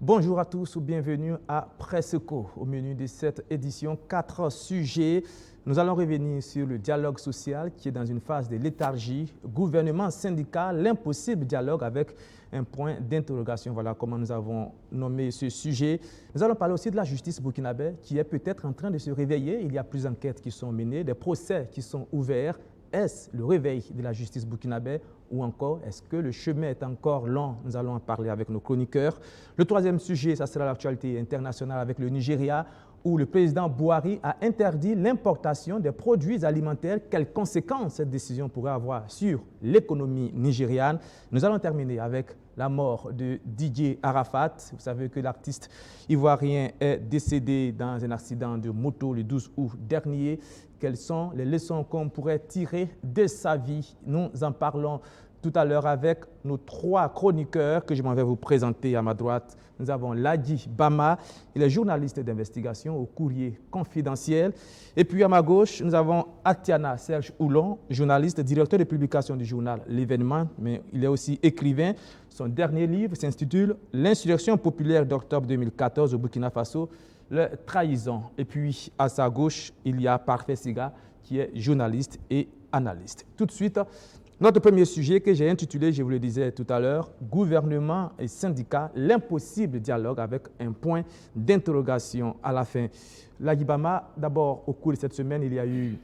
Bonjour à tous ou bienvenue à Presseco. Au menu de cette édition, 4 sujets. Nous allons revenir sur le dialogue social qui est dans une phase de léthargie. Gouvernement, syndicat, l'impossible dialogue avec un point d'interrogation. Voilà comment nous avons nommé ce sujet. Nous allons parler aussi de la justice burkinabé qui est peut-être en train de se réveiller. Il y a plusieurs enquêtes qui sont menées, des procès qui sont ouverts. Est-ce le réveil de la justice burkinabé ou encore est-ce que le chemin est encore long? Nous allons en parler avec nos chroniqueurs. Le troisième sujet, ça sera l'actualité internationale avec le Nigeria où le président Buhari a interdit l'importation des produits alimentaires. Quelles conséquences cette décision pourrait avoir sur l'économie nigériane? Nous allons terminer avec la mort de Didier Arafat. Vous savez que l'artiste ivoirien est décédé dans un accident de moto le 12 août dernier. Quelles sont les leçons qu'on pourrait tirer de sa vie? Nous en parlons tout à l'heure avec nos 3 chroniqueurs que je m'en vais vous présenter. À ma droite, nous avons Ladi Bama, il est journaliste d'investigation au Courrier Confidentiel. Et puis à ma gauche, nous avons Atiana Serge Oulon, journaliste, directeur de publication du journal L'Événement, mais il est aussi écrivain. Son dernier livre s'intitule « L'insurrection populaire d'octobre 2014 au Burkina Faso, le trahison ». Et puis à sa gauche, il y a Parfait Siga, qui est journaliste et analyste. Tout de suite, notre premier sujet que j'ai intitulé, je vous le disais tout à l'heure, gouvernement et syndicats, l'impossible dialogue avec un point d'interrogation à la fin. Ladi Bama, d'abord, au cours de cette semaine, il y a eu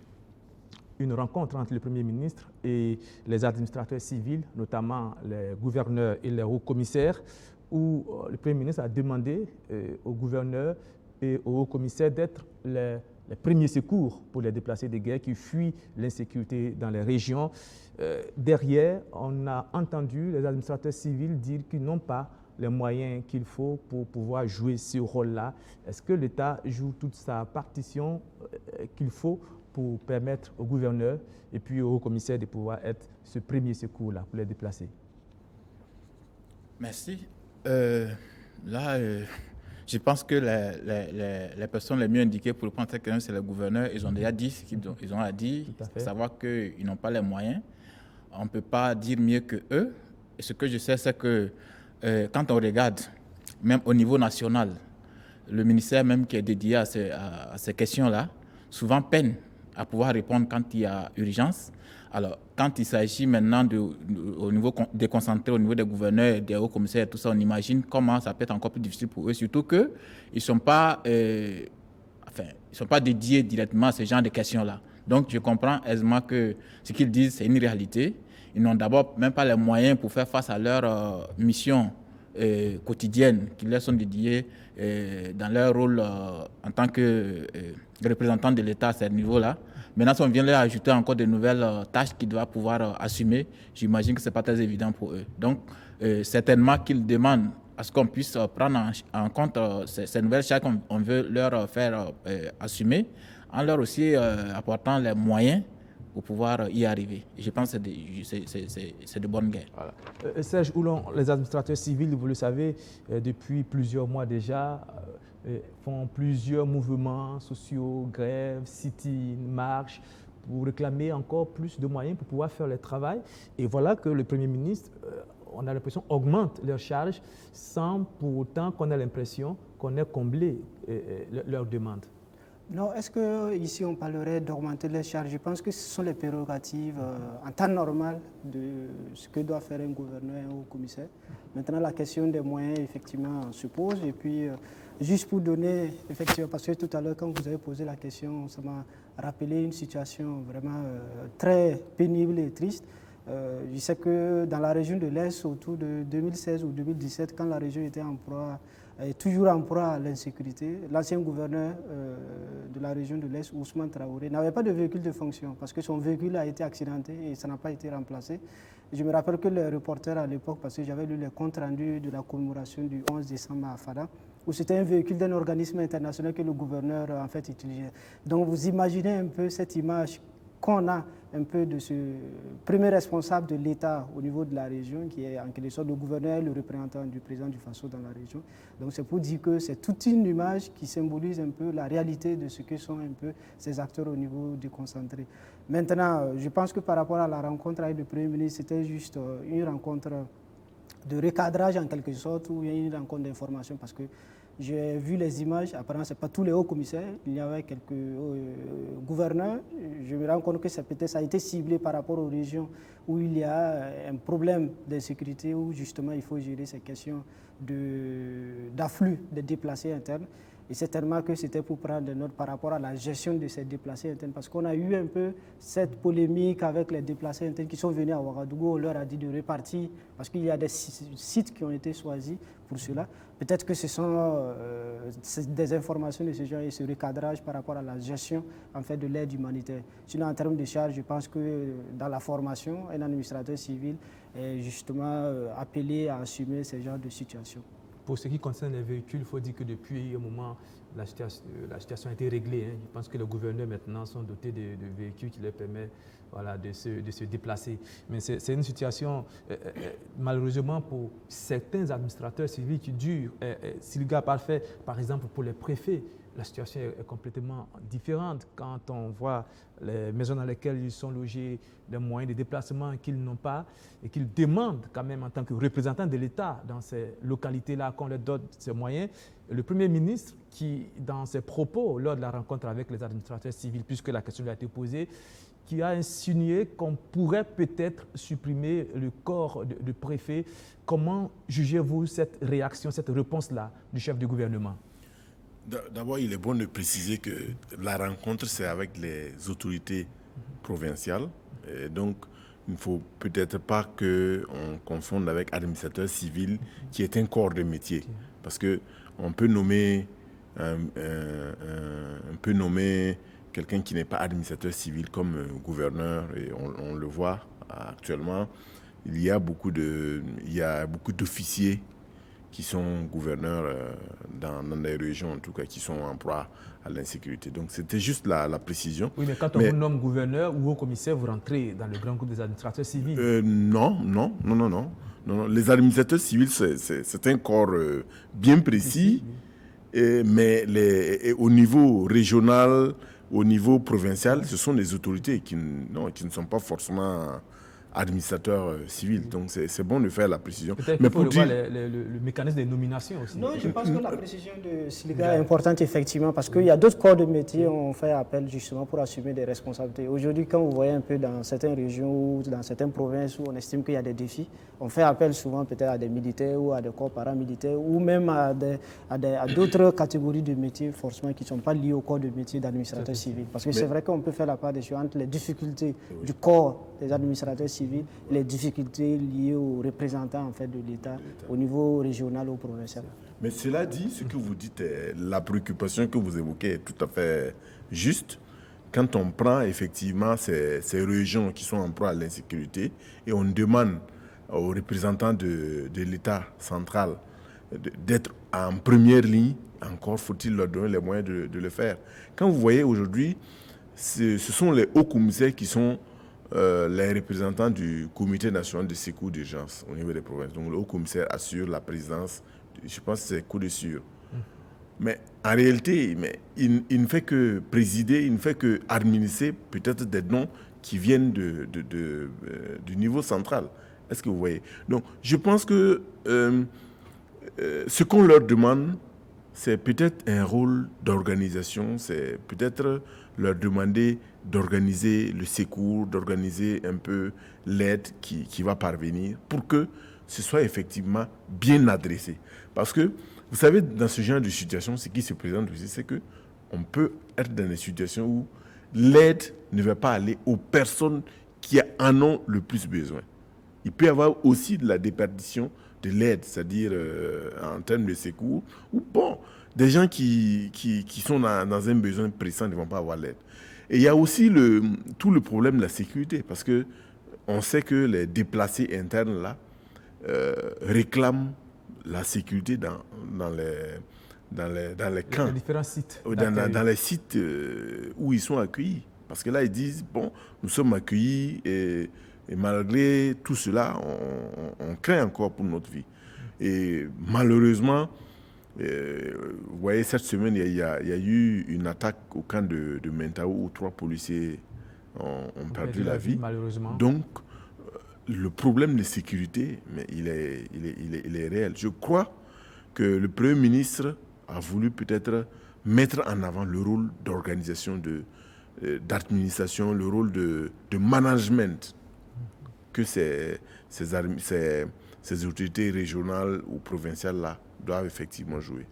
une rencontre entre le Premier ministre et les administrateurs civils, notamment les gouverneurs et les hauts commissaires, où le Premier ministre a demandé aux gouverneurs et aux hauts commissaires d'être les premiers secours pour les déplacés de guerre qui fuient l'insécurité dans les régions. Derrière, on a entendu les administrateurs civils dire qu'ils n'ont pas les moyens qu'il faut pour pouvoir jouer ce rôle-là. Est-ce que l'État joue toute sa partition qu'il faut pour permettre aux gouverneurs et puis aux hauts commissaires de pouvoir être ce premier secours-là pour les déplacer? Merci. Je pense que les personnes les mieux indiquées pour le prendre cette question, c'est les gouverneurs. Ils ont déjà dit ce qu'ils ont à dire, savoir qu'ils n'ont pas les moyens. On ne peut pas dire mieux qu'eux. Et ce que je sais, c'est que quand on regarde, même au niveau national, le ministère même qui est dédié à ces questions-là, souvent peine à pouvoir répondre quand il y a urgence. Alors, quand il s'agit maintenant au niveau déconcentré, au niveau des gouverneurs, des hauts commissaires, tout ça, on imagine comment ça peut être encore plus difficile pour eux, surtout qu'ils ne sont pas dédiés directement à ce genre de questions-là. Donc, je comprends aisément que ce qu'ils disent, c'est une réalité. Ils n'ont d'abord même pas les moyens pour faire face à leur mission quotidienne qui leur sont dédiées dans leur rôle en tant que représentants de l'État à ce niveau-là. Maintenant, si on vient leur ajouter encore de nouvelles tâches qu'ils doivent pouvoir assumer, j'imagine que ce n'est pas très évident pour eux. Donc, certainement qu'ils demandent à ce qu'on puisse prendre en compte ces nouvelles charges qu'on veut leur faire assumer, en leur aussi apportant les moyens pour pouvoir y arriver. Et je pense que c'est de bonne guerre. Voilà. Serge Oulon, les administrateurs civils, vous le savez, depuis plusieurs mois déjà, font plusieurs mouvements sociaux, grèves, sit-in, marches, pour réclamer encore plus de moyens pour pouvoir faire le travail. Et voilà que le Premier ministre, on a l'impression, augmente leurs charges sans pour autant qu'on ait l'impression qu'on ait comblé leurs demandes. Non, est-ce qu'ici on parlerait d'augmenter les charges? Je pense que ce sont les prérogatives en temps normal de ce que doit faire un gouverneur et un haut commissaire. Maintenant, la question des moyens, effectivement, se pose. Et puis, juste pour donner, effectivement, parce que tout à l'heure, quand vous avez posé la question, ça m'a rappelé une situation vraiment très pénible et triste. Je sais que dans la région de l'Est, autour de 2016 ou 2017, quand la région était en proie, toujours en proie à l'insécurité, l'ancien gouverneur de la région de l'Est, Ousmane Traoré, n'avait pas de véhicule de fonction parce que son véhicule a été accidenté et ça n'a pas été remplacé. Je me rappelle que les reporters à l'époque, parce que j'avais lu les comptes rendus de la commémoration du 11 décembre à Fada, où c'était un véhicule d'un organisme international que le gouverneur en fait utilisait. Donc vous imaginez un peu cette image qu'on a un peu de ce premier responsable de l'État au niveau de la région, qui est en quelque sorte le gouverneur et le représentant du président du Faso dans la région. Donc c'est pour dire que c'est toute une image qui symbolise un peu la réalité de ce que sont un peu ces acteurs au niveau déconcentré. Maintenant, je pense que par rapport à la rencontre avec le Premier ministre, c'était juste une rencontre recadrage en quelque sorte, ou bien une rencontre d'information, parce que j'ai vu les images, apparemment ce n'est pas tous les hauts commissaires, il y avait quelques gouverneurs, je me rends compte que ça a été ciblé par rapport aux régions où il y a un problème d'insécurité, où justement il faut gérer ces questions d'afflux de déplacés internes. Et certainement que c'était pour prendre des notes par rapport à la gestion de ces déplacés internes, parce qu'on a eu un peu cette polémique avec les déplacés internes qui sont venus à Ouagadougou. On leur a dit de répartir, parce qu'il y a des sites qui ont été choisis pour cela. Peut-être que ce sont des informations de ce genre et ce recadrage par rapport à la gestion en fait, de l'aide humanitaire. Sinon, en termes de charges, je pense que dans la formation, un administrateur civil est justement appelé à assumer ce genre de situation. Pour ce qui concerne les véhicules, il faut dire que depuis un moment, la situation a été réglée. Je pense que les gouverneurs maintenant sont dotés de véhicules qui leur permettent voilà, de se déplacer. Mais c'est une situation, malheureusement, pour certains administrateurs civils qui dure. Si le gars parfait, par exemple, pour les préfets, la situation est complètement différente quand on voit les maisons dans lesquelles ils sont logés, les moyens de déplacement qu'ils n'ont pas et qu'ils demandent quand même en tant que représentants de l'État dans ces localités-là qu'on leur donne ces moyens. Et le Premier ministre qui, dans ses propos lors de la rencontre avec les administrateurs civils, puisque la question lui a été posée, qui a insinué qu'on pourrait peut-être supprimer le corps de préfet. Comment jugez-vous cette réaction, cette réponse-là du chef du gouvernement ? D'abord, il est bon de préciser que la rencontre, c'est avec les autorités provinciales. Et donc, il ne faut peut-être pas qu'on confonde avec administrateur civil, qui est un corps de métier. Parce qu'on peut nommer, quelqu'un qui n'est pas administrateur civil comme gouverneur, et on le voit actuellement. Il y a beaucoup d'officiers qui sont gouverneurs dans les régions, en tout cas, qui sont en proie à l'insécurité. Donc, c'était juste la précision. Oui, mais quand on vous nomme gouverneur ou haut commissaire, vous rentrez dans le grand groupe des administrateurs civils. Non. Les administrateurs civils, c'est un corps bien précis, mais au niveau régional, au niveau provincial, ce sont des autorités qui ne sont pas forcément administrateur civil. Donc, c'est bon de faire la précision. Peut-être qu'il faut revoir le mécanisme des nominations aussi. Non, je pense que la précision de Siliga est importante, effectivement, parce qu'il y a d'autres corps de métier, on fait appel justement pour assumer des responsabilités. Aujourd'hui, quand vous voyez un peu dans certaines régions ou dans certaines provinces où on estime qu'il y a des défis, on fait appel souvent peut-être à des militaires ou à des corps paramilitaires ou même à d'autres catégories de métiers, forcément, qui ne sont pas liés au corps de métier d'administrateur civil. Parce que c'est vrai qu'on peut faire la part des choses entre les difficultés du corps des administrateurs civils, les difficultés liées aux représentants en fait, de l'État au niveau régional ou provincial. Mais cela dit, ce que vous dites, la préoccupation que vous évoquez est tout à fait juste. Quand on prend effectivement ces régions qui sont en proie à l'insécurité et on demande aux représentants de l'État central d'être en première ligne, encore faut-il leur donner les moyens de le faire. Quand vous voyez aujourd'hui, ce sont les hauts commissaires qui sont les représentants du comité national de secours d'urgence au niveau des provinces. Donc le haut commissaire assure la présidence, je pense que c'est coup de sûr. Mais en réalité, il ne fait que présider, il ne fait que administrer peut-être des noms qui viennent du niveau central. Est-ce que vous voyez? Donc je pense que ce qu'on leur demande, c'est peut-être un rôle d'organisation, c'est peut-être leur demander d'organiser le secours, d'organiser un peu l'aide qui va parvenir pour que ce soit effectivement bien adressé. Parce que, vous savez, dans ce genre de situation, ce qui se présente aussi, c'est qu'on peut être dans des situations où l'aide ne va pas aller aux personnes qui en ont le plus besoin. Il peut y avoir aussi de la déperdition de l'aide, c'est-à-dire en termes de secours, ou bon, des gens qui sont dans un besoin pressant ne vont pas avoir l'aide. Et il y a aussi tout le problème de la sécurité, parce qu'on sait que les déplacés internes là réclament la sécurité dans les camps, les différents sites dans les sites où ils sont accueillis. Parce que là, ils disent, bon, nous sommes accueillis et malgré tout cela, on craint encore pour notre vie. Et malheureusement, vous voyez, cette semaine, il y a eu une attaque au camp de Mentao où 3 policiers ont perdu la vie. Malheureusement. Donc, le problème de sécurité, mais il est réel. Je crois que le Premier ministre a voulu peut-être mettre en avant le rôle d'organisation, d'administration, le rôle de management que ces autorités régionales ou provinciales-là doivent effectivement jouer.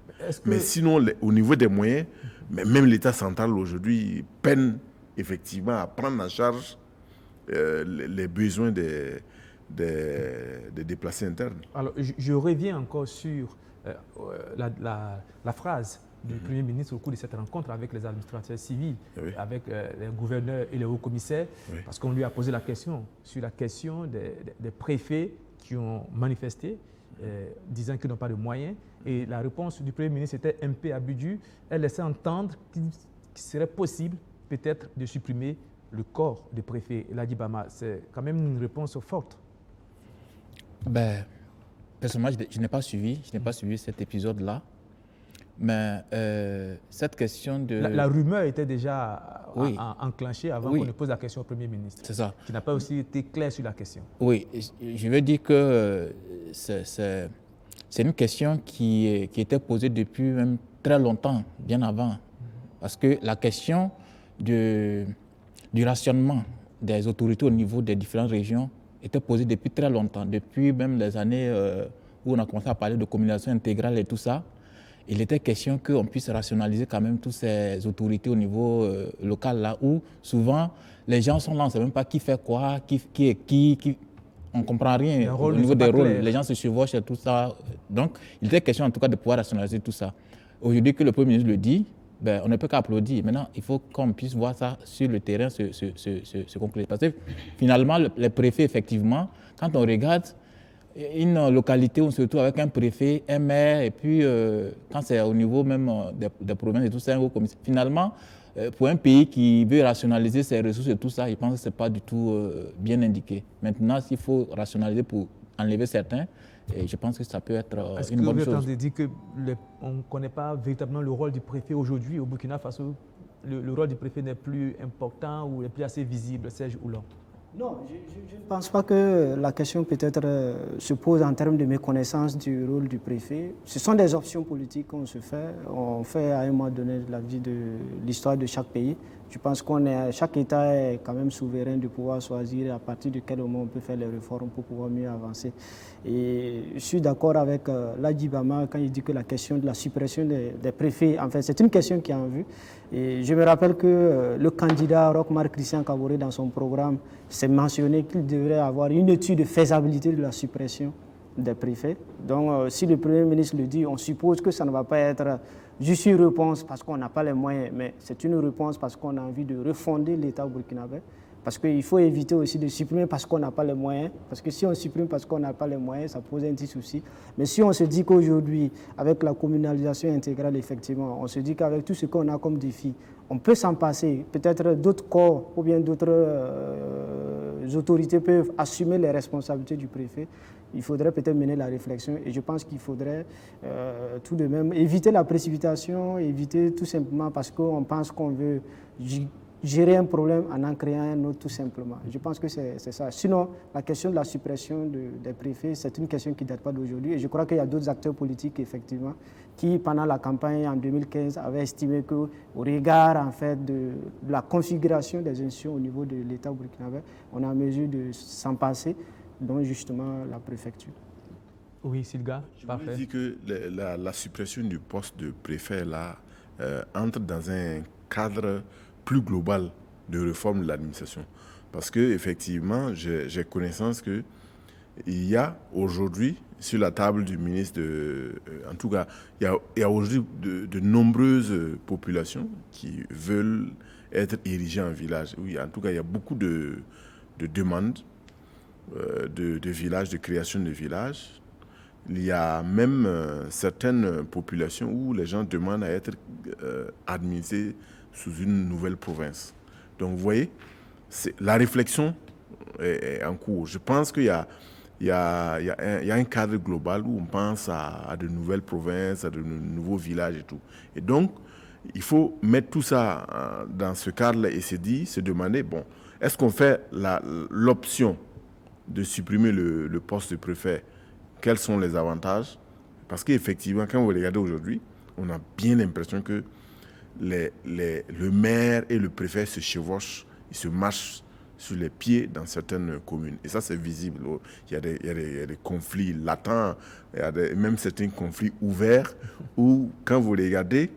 Mais sinon, au niveau des moyens, même l'État central aujourd'hui peine effectivement à prendre en charge les besoins des déplacés internes. Alors, je reviens encore sur la phrase du Premier ministre au cours de cette rencontre avec les administrateurs civils, avec les gouverneurs et les hauts commissaires, parce qu'on lui a posé la question sur la question des préfets qui ont manifesté, disant qu'ils n'ont pas de moyens. Et la réponse du Premier ministre était un peu ambiguë. Elle laissait entendre qu'il serait possible peut-être de supprimer le corps des préfets. Ladi Bama, c'est quand même une réponse forte. Personnellement, je n'ai pas suivi cet épisode-là. Mais cette question de... La rumeur était déjà enclenchée avant qu'on ne pose la question au Premier ministre. C'est ça. Qui n'a pas aussi été clair sur la question. Oui, je veux dire que c'est une question qui était posée depuis même très longtemps, bien avant. Parce que la question du rationnement des autorités au niveau des différentes régions était posée depuis très longtemps, depuis même les années où on a commencé à parler de communication intégrale et tout ça. Il était question qu'on puisse rationaliser quand même toutes ces autorités au niveau local là où souvent les gens sont là, on ne sait même pas qui fait quoi, qui est qui, on ne comprend rien au niveau des rôles. Les gens se chevauchent et tout ça. Donc, il était question en tout cas de pouvoir rationaliser tout ça. Aujourd'hui que le Premier ministre le dit, on ne peut qu'applaudir. Maintenant, il faut qu'on puisse voir ça sur le terrain se concrétiser. Parce que finalement, les préfets, effectivement, quand on regarde une localité où on se retrouve avec un préfet, un maire, et puis quand c'est au niveau même des provinces et tout ça, un haut commissaire. Finalement, pour un pays qui veut rationaliser ses ressources et tout ça, je pense que ce n'est pas du tout bien indiqué. Maintenant, s'il faut rationaliser pour enlever certains, et je pense que ça peut être une bonne chose. Est-ce que vous êtes en train de dire qu'on ne connaît pas véritablement le rôle du préfet aujourd'hui au Burkina Faso? Le rôle du préfet n'est plus important ou n'est plus assez visible, Serge Oulon? Non, je ne pense pas que la question peut-être se pose en termes de méconnaissance du rôle du préfet. Ce sont des options politiques qu'on se fait. On fait à un moment donné la vie de l'histoire de chaque pays. Je pense chaque État est quand même souverain de pouvoir choisir à partir de quel moment on peut faire les réformes pour pouvoir mieux avancer. Et je suis d'accord avec Ladi Bama quand il dit que la question de la suppression des préfets, en fait, c'est une question qui est en vue. Et je me rappelle que le candidat Roch-Marc Christian Kaboré, dans son programme, s'est mentionné qu'il devrait avoir une étude de faisabilité de la suppression des préfets. Donc, si le Premier ministre le dit, on suppose que ça ne va pas être juste une réponse parce qu'on n'a pas les moyens, mais c'est une réponse parce qu'on a envie de refonder l'État burkinabé. Parce qu'il faut éviter aussi de supprimer parce qu'on n'a pas les moyens. Parce que si on supprime parce qu'on n'a pas les moyens, ça pose un petit souci. Mais si on se dit qu'aujourd'hui, avec la communalisation intégrale, effectivement, on se dit qu'avec tout ce qu'on a comme défi, on peut s'en passer. Peut-être d'autres corps ou bien d'autres autorités peuvent assumer les responsabilités du préfet. Il faudrait peut-être mener la réflexion et je pense qu'il faudrait tout de même éviter la précipitation, éviter tout simplement parce qu'on pense qu'on veut gérer un problème en créant un autre tout simplement. Je pense que c'est ça. Sinon, la question de la suppression des préfets, c'est une question qui ne date pas d'aujourd'hui. Et je crois qu'il y a d'autres acteurs politiques, effectivement, qui, pendant la campagne en 2015, avaient estimé qu'au regard, en fait, de la configuration des institutions au niveau de l'État burkinabé, on est en mesure de s'en passer, dont justement la préfecture. Oui, Silga, parfait. Je dis que la suppression du poste de préfet, là, entre dans un cadre plus global de réforme de l'administration. Parce qu'effectivement, j'ai connaissance qu'il y a aujourd'hui, sur la table du ministre, en tout cas, il y a aujourd'hui de nombreuses populations qui veulent être érigées en village. Oui, en tout cas, il y a beaucoup de demandes de villages, de création de villages. Il y a même certaines populations où les gens demandent à être administrés sous une nouvelle province. Donc, vous voyez, la réflexion est en cours. Je pense qu'il y a un cadre global où on pense à de nouvelles provinces, à de nouveaux villages et tout. Et donc, il faut mettre tout ça dans ce cadre-là et se demander, bon, est-ce qu'on fait l'option de supprimer le poste de préfet, quels sont les avantages? Parce qu'effectivement, quand vous regardez aujourd'hui, on a bien l'impression que le maire et le préfet se chevauchent, ils se marchent sur les pieds dans certaines communes. Et ça, c'est visible. Il y a des conflits latents, il y a même certains conflits ouverts où, quand vous regardez,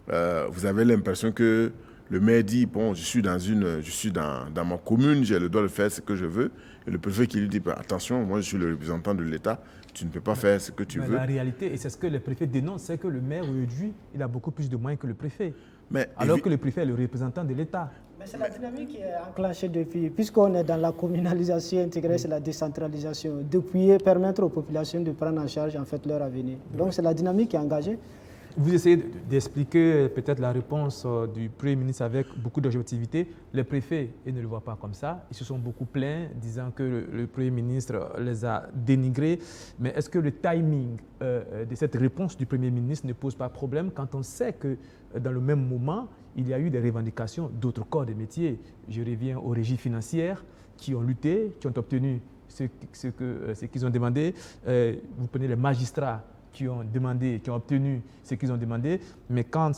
vous avez l'impression que le maire dit, bon, je suis dans ma commune, j'ai le droit de faire ce que je veux. Et le préfet qui lui dit, attention, moi je suis le représentant de l'État, tu ne peux pas faire ce que tu veux. La réalité, et c'est ce que le préfet dénonce, c'est que le maire aujourd'hui, il a beaucoup plus de moyens que le préfet. Alors que le préfet est le représentant de l'État. Mais c'est la dynamique qui est enclenchée depuis, puisqu'on est dans la communalisation intégrée, c'est la décentralisation, depuis permettre aux populations de prendre en charge en fait leur avenir. Donc c'est la dynamique qui est engagée. Vous essayez d'expliquer peut-être la réponse du Premier ministre avec beaucoup d'objectivité. Les préfets, ils ne le voient pas comme ça. Ils se sont beaucoup plaints, disant que le Premier ministre les a dénigrés. Mais est-ce que le timing de cette réponse du Premier ministre ne pose pas problème quand on sait que dans le même moment, il y a eu des revendications d'autres corps de métier? Je reviens aux régies financières qui ont lutté, qui ont obtenu ce qu'ils ont demandé. Vous prenez les magistrats qui ont obtenu ce qu'ils ont demandé, mais quand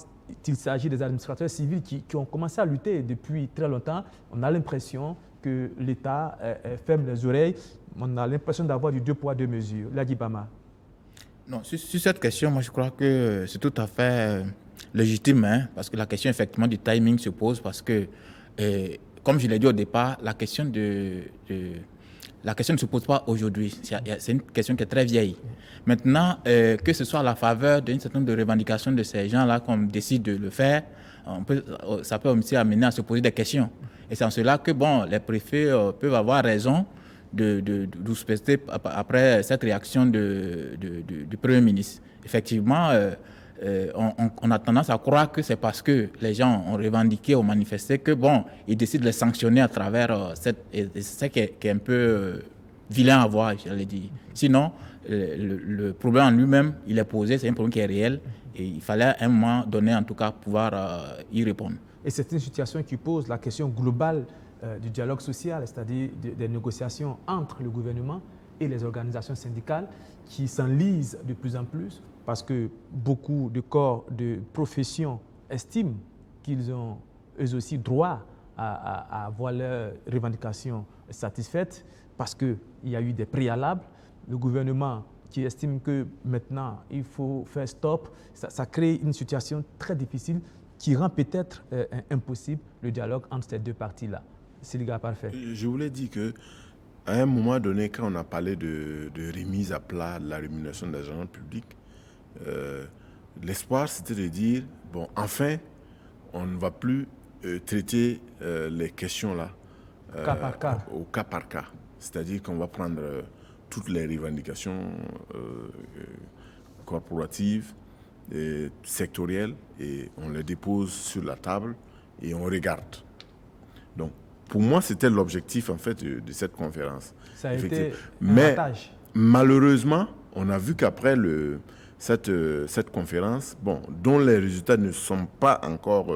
il s'agit des administrateurs civils qui ont commencé à lutter depuis très longtemps, on a l'impression que l'État ferme les oreilles, on a l'impression d'avoir du deux poids, deux mesures. Ladi Bama. Non, sur cette question, moi je crois que c'est tout à fait légitime, hein, parce que la question effectivement du timing se pose, parce que, comme je l'ai dit au départ, la question ne se pose pas aujourd'hui. C'est une question qui est très vieille. Maintenant, que ce soit à la faveur d'une certaine de revendications de ces gens-là qu'on décide de le faire, ça peut aussi amener à se poser des questions. Et c'est en cela que les préfets peuvent avoir raison de suspecter après cette réaction du Premier ministre. Effectivement, on a tendance à croire que c'est parce que les gens ont revendiqué, ont manifesté que ils décident de les sanctionner à travers c'est ça qui est un peu vilain à voir, j'allais dire. Sinon, le problème en lui-même, il est posé, c'est un problème qui est réel et il fallait à un moment donné, en tout cas, pouvoir y répondre. Et c'est une situation qui pose la question globale du dialogue social, c'est-à-dire des négociations entre le gouvernement et les organisations syndicales qui s'enlisent de plus en plus parce que beaucoup de corps de profession estiment qu'ils ont eux aussi droit à avoir leurs revendications satisfaites parce qu'il y a eu des préalables. Le gouvernement qui estime que maintenant il faut faire stop, ça crée une situation très difficile qui rend peut-être impossible le dialogue entre ces deux parties-là. C'est le gars parfait. Je voulais dire qu'à un moment donné, quand on a parlé de remise à plat de la rémunération des agents publics, l'espoir c'était de dire, enfin, on ne va plus traiter les questions-là au cas par cas. C'est-à-dire qu'on va prendre toutes les revendications corporatives et sectorielles et on les dépose sur la table et on regarde. Donc, pour moi, c'était l'objectif en fait de cette conférence. Ça a été un avantage. Malheureusement, on a vu qu'après cette conférence, dont les résultats ne sont pas encore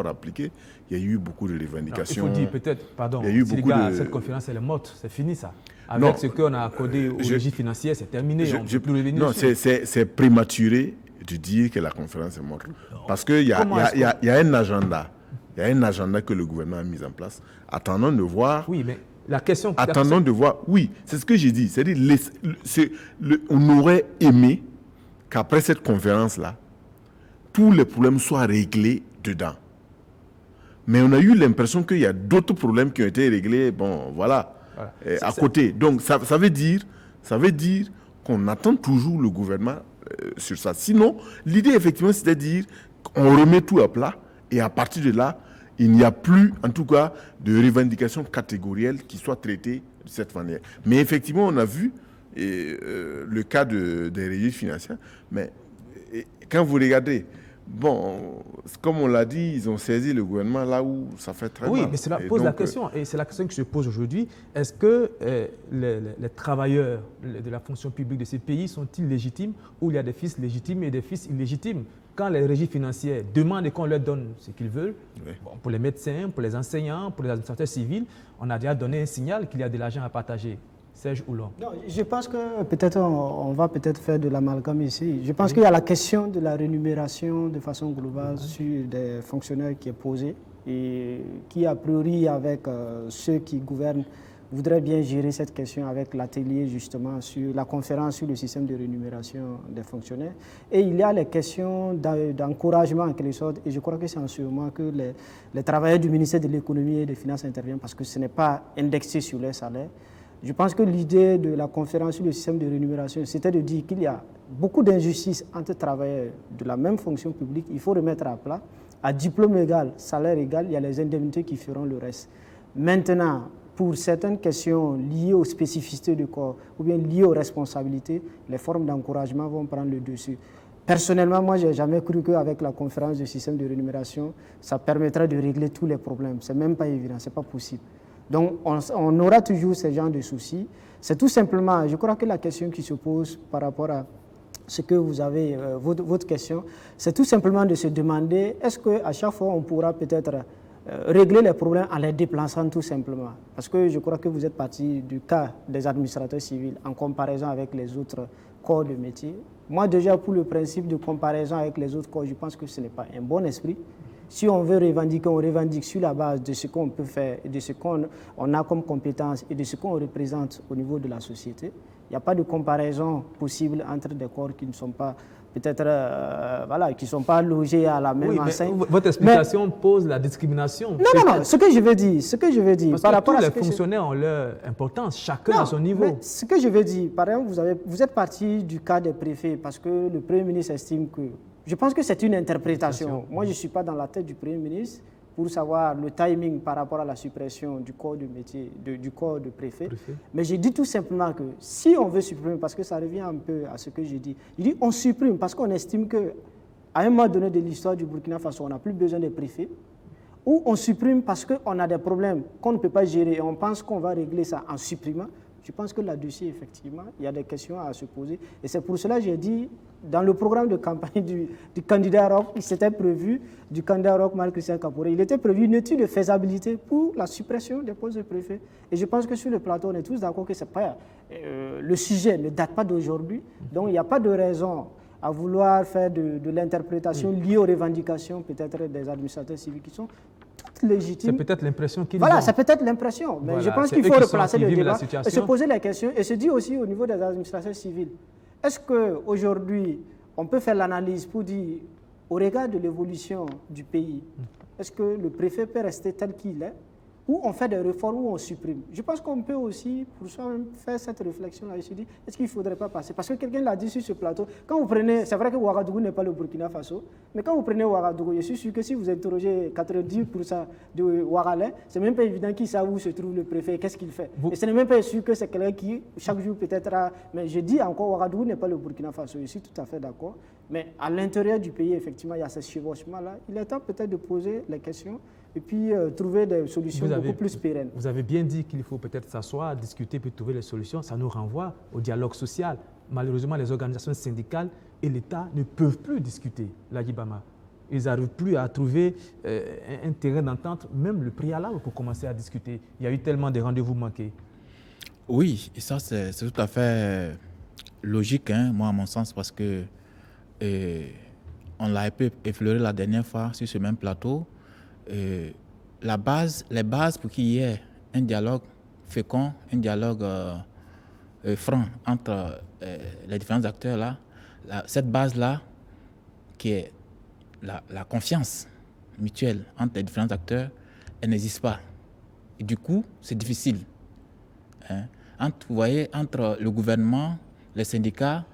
appliqués. Il y a eu beaucoup de revendications. Non, il faut dire peut-être, pardon, cette conférence elle est morte, c'est fini ça. Avec ce qu'on a accordé aux régies financières, c'est terminé. Non, c'est prématuré de dire que la conférence est morte. Parce qu'il y a un agenda. Il y a un agenda que le gouvernement a mis en place. Attendons de voir. Oui, mais la question... Attendons de voir. Oui, c'est ce que j'ai dit. C'est-à-dire, on aurait aimé qu'après cette conférence-là, tous les problèmes soient réglés dedans. Mais on a eu l'impression qu'il y a d'autres problèmes qui ont été réglés, à côté. Donc, ça veut dire qu'on attend toujours le gouvernement sur ça. Sinon, l'idée, effectivement, c'est de dire qu'on remet tout à plat et à partir de là, il n'y a plus, en tout cas, de revendications catégorielles qui soient traitées de cette manière. Mais effectivement, on a vu le cas des régies financières. Mais quand vous regardez, comme on l'a dit, ils ont saisi le gouvernement là où ça fait très mal. Oui, mais cela pose la question, et c'est la question qui se pose aujourd'hui. Est-ce que les travailleurs de la fonction publique de ces pays sont-ils légitimes ou il y a des fils légitimes et des fils illégitimes? quand les régies financières demandent qu'on leur donne ce qu'ils veulent, Oui. bon, pour les médecins, pour les enseignants, pour les administrateurs civils, on a déjà donné un signal qu'il y a de l'argent à partager. Serge Oulon. Non, je pense que peut-être on va peut-être faire de l'amalgame ici. Je pense qu'il y a la question de la rémunération de façon globale sur des fonctionnaires qui est posée et qui, a priori, avec ceux qui gouvernent, voudraient bien gérer cette question avec l'atelier justement sur la conférence sur le système de rémunération des fonctionnaires. Et il y a les questions d'encouragement en quelque sorte, et je crois que c'est en ce moment que les travailleurs du ministère de l'économie et des finances interviennent parce que ce n'est pas indexé sur les salaires. Je pense que l'idée de la conférence sur le système de rémunération, c'était de dire qu'il y a beaucoup d'injustices entre travailleurs de la même fonction publique. Il faut remettre à plat. À diplôme égal, salaire égal, il y a les indemnités qui feront le reste. Maintenant, pour certaines questions liées aux spécificités du corps ou bien liées aux responsabilités, les formes d'encouragement vont prendre le dessus. Personnellement, moi, je n'ai jamais cru qu'avec la conférence du système de rémunération, ça permettra de régler tous les problèmes. Ce n'est même pas évident, ce n'est pas possible. Donc, on aura toujours ce genre de soucis. C'est tout simplement, je crois que la question qui se pose par rapport à ce que vous avez, votre question, c'est tout simplement de se demander, est-ce qu'à chaque fois, on pourra peut-être régler les problèmes en les déplaçant tout simplement? Parce que je crois que vous êtes parti du cas des administrateurs civils en comparaison avec les autres corps de métier. Moi, déjà, pour le principe de comparaison avec les autres corps, je pense que ce n'est pas un bon esprit. Si on veut revendiquer, on revendique sur la base de ce qu'on peut faire, de ce qu'on a comme compétence et de ce qu'on représente au niveau de la société. Il n'y a pas de comparaison possible entre des corps qui ne sont pas peut-être qui ne sont pas logés à la même enseigne. Votre explication pose la discrimination. Non, ce que je veux dire, parce par rapport à tous les fonctionnaires ont leur importance, chacun à son niveau. Mais ce que je veux dire, par exemple, vous êtes parti du cas des préfets parce que le Premier ministre estime que... Je pense que c'est une interprétation. Moi, je ne suis pas dans la tête du Premier ministre pour savoir le timing par rapport à la suppression du corps de métier, du corps de préfet. Mais je dis tout simplement que si on veut supprimer, parce que ça revient un peu à ce que j'ai dit, on supprime parce qu'on estime qu'à un moment donné de l'histoire du Burkina Faso, on n'a plus besoin des préfets, ou on supprime parce qu'on a des problèmes qu'on ne peut pas gérer et on pense qu'on va régler ça en supprimant. Je pense que là-dessus, effectivement, il y a des questions à se poser. Et c'est pour cela que j'ai dit, dans le programme de campagne du candidat Roch, il s'était prévu, du candidat Roch Marc-Christian Kaboré, il était prévu une étude de faisabilité pour la suppression des postes de préfet. Et je pense que sur le plateau, on est tous d'accord que c'est pas, le sujet ne date pas d'aujourd'hui. Donc, il n'y a pas de raison à vouloir faire de l'interprétation liée aux revendications peut-être des administrateurs civils qui sont toutes légitimes. C'est peut-être l'impression qu'ils ont. Voilà, c'est peut-être l'impression. Mais je pense qu'il faut replacer le débat et se poser la question et se dire aussi au niveau des administrateurs civils, est-ce qu'aujourd'hui, on peut faire l'analyse pour dire, au regard de l'évolution du pays, est-ce que le préfet peut rester tel qu'il est ou on fait des réformes ou on supprime? Je pense qu'on peut aussi, pour soi-même, faire cette réflexion-là et se dire, est-ce qu'il ne faudrait pas passer? Parce que quelqu'un l'a dit sur ce plateau, quand vous prenez, c'est vrai que Ouagadougou n'est pas le Burkina Faso, mais quand vous prenez Ouagadougou, je suis sûr que si vous interrogez 90% de Ouagalais, c'est même pas évident qu'ils savent où se trouve le préfet, qu'est-ce qu'il fait. Et ce n'est même pas sûr que c'est quelqu'un qui, chaque jour peut-être a... Mais je dis encore, Ouagadougou n'est pas le Burkina Faso, je suis tout à fait d'accord. Mais à l'intérieur du pays, effectivement, il y a ce chevauchement-là. Il est temps peut-être de poser les questions et puis trouver des solutions beaucoup plus pérennes. Vous avez bien dit qu'il faut peut-être s'asseoir, discuter, puis trouver les solutions. Ça nous renvoie au dialogue social. Malheureusement, les organisations syndicales et l'État ne peuvent plus discuter, la Yibama. Ils n'arrivent plus à trouver un terrain d'entente, même le préalable pour commencer à discuter. Il y a eu tellement de rendez-vous manqués. Oui, et ça, c'est tout à fait logique, moi, à mon sens, parce que on l'a un peu effleuré la dernière fois sur ce même plateau. Les bases pour qu'il y ait un dialogue fécond, un dialogue franc entre les différents acteurs là, cette base là qui est la confiance mutuelle entre les différents acteurs, elle n'existe pas. Et du coup, c'est difficile. Vous voyez, entre le gouvernement, les syndicats,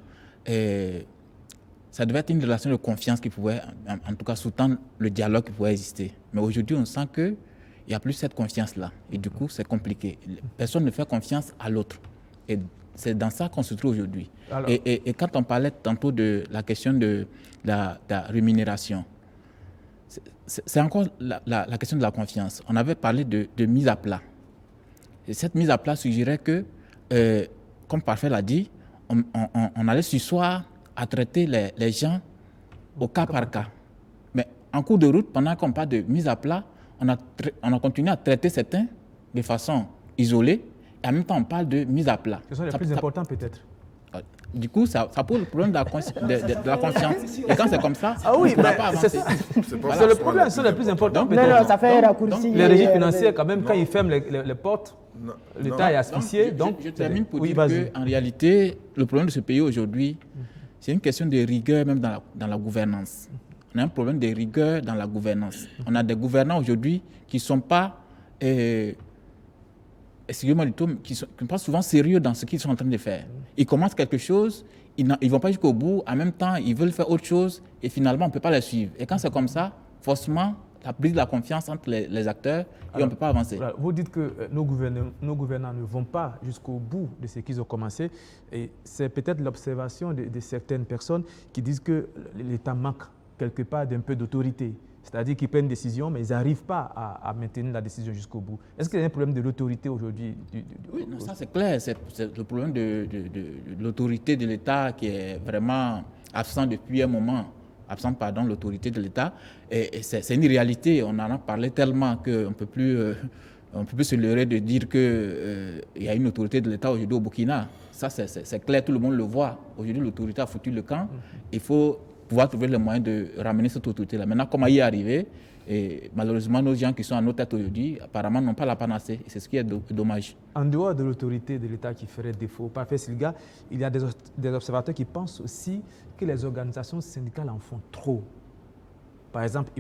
ça devait être une relation de confiance qui pouvait, en tout cas, sous-tendre le dialogue qui pouvait exister. Mais aujourd'hui, on sent qu'il n'y a plus cette confiance-là. Et du coup, c'est compliqué. Personne ne fait confiance à l'autre. Et c'est dans ça qu'on se trouve aujourd'hui. Et quand on parlait tantôt de la question de la rémunération, c'est encore la question de la confiance. On avait parlé de mise à plat. Et cette mise à plat suggérait que, comme Parfait l'a dit, on allait ce soir à traiter les gens au cas par cas. Mais en cours de route, pendant qu'on parle de mise à plat, on a continué à traiter certains de façon isolée, et en même temps, on parle de mise à plat. Ce sont les plus importants peut-être. Du coup, ça pose le problème de la confiance. Et quand c'est comme ça, ah oui, on ne pourra pas avancer. C'est le problème, ce sont les plus importants. Non, ça fait raccourci. Les régies financières, quand même, quand ils ferment les portes, l'État est asphyxié. Je termine pour dire qu'en réalité, le problème de ce pays aujourd'hui, c'est une question de rigueur même dans la gouvernance. On a un problème de rigueur dans la gouvernance. On a des gouvernants aujourd'hui qui ne sont pas, excusez-moi du terme, qui ne sont pas souvent sérieux dans ce qu'ils sont en train de faire. Ils commencent quelque chose, ils ne vont pas jusqu'au bout, en même temps, ils veulent faire autre chose, et finalement, on ne peut pas les suivre. Et quand c'est comme ça, forcément, ça brise la confiance entre les acteurs et on ne peut pas avancer. Voilà, vous dites que nos gouvernants ne vont pas jusqu'au bout de ce qu'ils ont commencé. Et c'est peut-être l'observation de certaines personnes qui disent que l'État manque quelque part d'un peu d'autorité. C'est-à-dire qu'ils prennent une décision, mais ils n'arrivent pas à maintenir la décision jusqu'au bout. Est-ce qu'il y a un problème de l'autorité aujourd'hui? Oui, non, ça c'est clair. C'est le problème de l'autorité de l'État qui est vraiment absent depuis un moment. Absente, pardon, l'autorité de l'État. Et c'est une réalité. On en a parlé tellement qu'on ne peut plus se leurrer de dire qu'il y a une autorité de l'État aujourd'hui au Burkina. Ça, c'est clair, tout le monde le voit. Aujourd'hui, l'autorité a foutu le camp. Il faut pouvoir trouver le moyen de ramener cette autorité-là. Maintenant, comment y arriver? Et malheureusement, nos gens qui sont à nos têtes aujourd'hui, apparemment, n'ont pas la panacée. Et c'est ce qui est dommage. En dehors de l'autorité de l'État qui ferait défaut, Parfait Silga, il y a des observateurs qui pensent aussi que les organisations syndicales en font trop. Par exemple,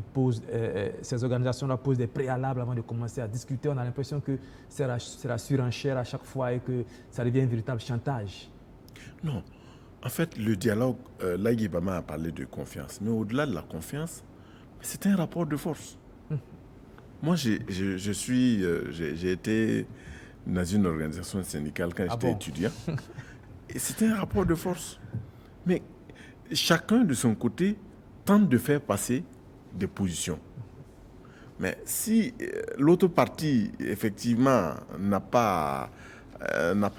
ces organisations-là posent des préalables avant de commencer à discuter. On a l'impression que c'est la surenchère à chaque fois et que ça devient un véritable chantage. Non. En fait, le dialogue, là, Guibama a parlé de confiance. Mais au-delà de la confiance, c'est un rapport de force. Moi, j'ai été dans une organisation syndicale quand j'étais étudiant. Et c'était un rapport de force. Mais chacun de son côté tente de faire passer des positions. Mais si l'autre partie, effectivement, n'a pas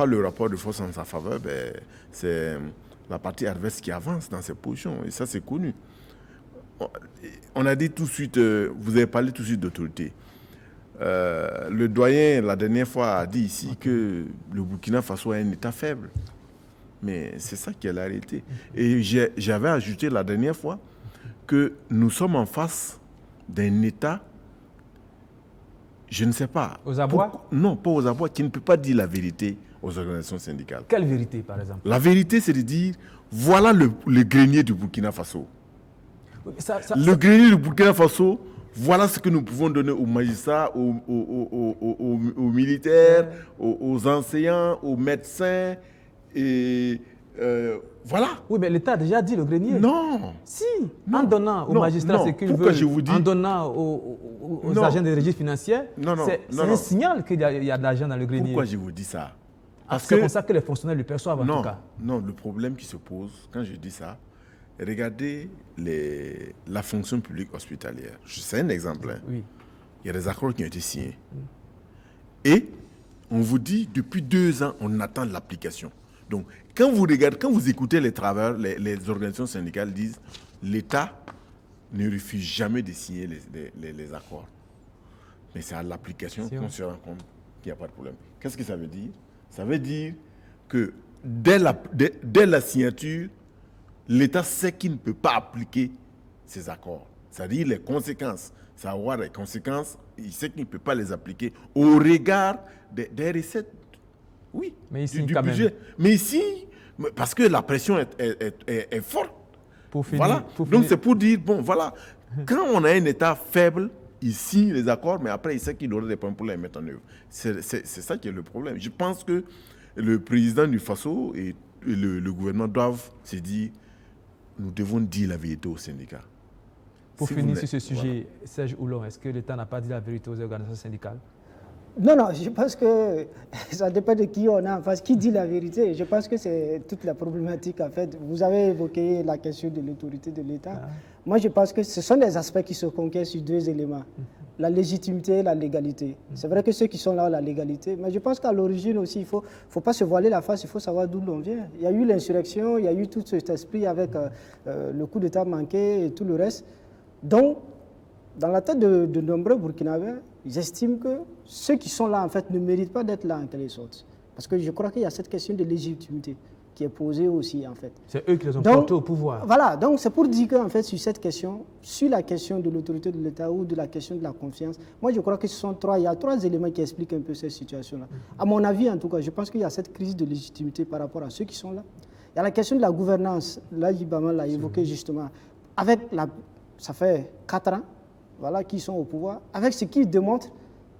le rapport de force en sa faveur, ben, c'est la partie adverse qui avance dans ses positions. Et ça, c'est connu. On a dit tout de suite, vous avez parlé tout de suite d'autorité. Le doyen, la dernière fois, a dit ici que le Burkina Faso a un État faible. Mais c'est ça qui est la réalité. Et j'avais ajouté la dernière fois que nous sommes en face d'un État, je ne sais pas. Aux abois? Non, pas aux abois, qui ne peut pas dire la vérité aux organisations syndicales. Quelle vérité, par exemple? La vérité, c'est de dire, voilà le grenier du Burkina Faso. Le grenier du Burkina Faso, voilà ce que nous pouvons donner aux magistrats, aux militaires, aux enseignants, aux médecins. Et voilà. Oui, mais l'État a déjà dit le grenier. Non. Si, en donnant aux magistrats ce qu'ils veulent, en donnant aux agents des régies financières, c'est un signal qu'il y a de l'argent dans le grenier. Pourquoi je vous dis ça? Parce que c'est comme ça que les fonctionnaires le perçoivent en tout cas. Non, le problème qui se pose quand je dis ça, regardez la fonction publique hospitalière. C'est un exemple. Hein. Oui. Il y a des accords qui ont été signés. Et on vous dit, depuis 2 ans, on attend l'application. Donc, quand vous regardez, quand vous écoutez les travailleurs, les organisations syndicales disent l'État ne refuse jamais de signer les accords. Mais c'est à l'application qu'on se rend compte qu'il n'y a pas de problème. Qu'est-ce que ça veut dire? Ça veut dire que dès la signature, l'État sait qu'il ne peut pas appliquer ces accords. C'est-à-dire les conséquences. Ça va avoir des conséquences, il sait qu'il ne peut pas les appliquer au regard des recettes. Oui, mais ici, du budget. Même. Mais ici, parce que la pression est forte. Voilà. Donc c'est pour dire, bon, voilà, quand on a un État faible, il signe les accords, mais après, il sait qu'il aura des problèmes pour les mettre en œuvre. C'est ça qui est le problème. Je pense que le président du Faso et le gouvernement doivent se dire, nous devons dire la vérité aux syndicats. Pour finir sur ce sujet, Serge Oulon, est-ce que l'État n'a pas dit la vérité aux organisations syndicales? Non, non, je pense que ça dépend de qui on a en face, qui dit la vérité. Je pense que c'est toute la problématique en fait. Vous avez évoqué la question de l'autorité de l'État. Moi, je pense que ce sont des aspects qui se conquièrent sur deux éléments. La légitimité et la légalité. C'est vrai que ceux qui sont là ont la légalité, mais je pense qu'à l'origine aussi, il ne faut pas se voiler la face, il faut savoir d'où l'on vient. Il y a eu l'insurrection, il y a eu tout cet esprit avec le coup d'État manqué et tout le reste. Donc, dans la tête de nombreux Burkinabés, j'estime que ceux qui sont là, en fait, ne méritent pas d'être là, en quelque sorte. Parce que je crois qu'il y a cette question de légitimité qui est posée aussi, en fait. C'est eux qui les ont portés au pouvoir. Voilà, donc c'est pour dire qu'en fait, sur cette question, sur la question de l'autorité de l'État ou de la question de la confiance, moi je crois que il y a trois éléments qui expliquent un peu cette situation-là. À mon avis, en tout cas, je pense qu'il y a cette crise de légitimité par rapport à ceux qui sont là. Il y a la question de la gouvernance, là, Yibama l'a évoqué justement, ça fait 4 ans, voilà, qui sont au pouvoir, avec ce qu'ils démontrent.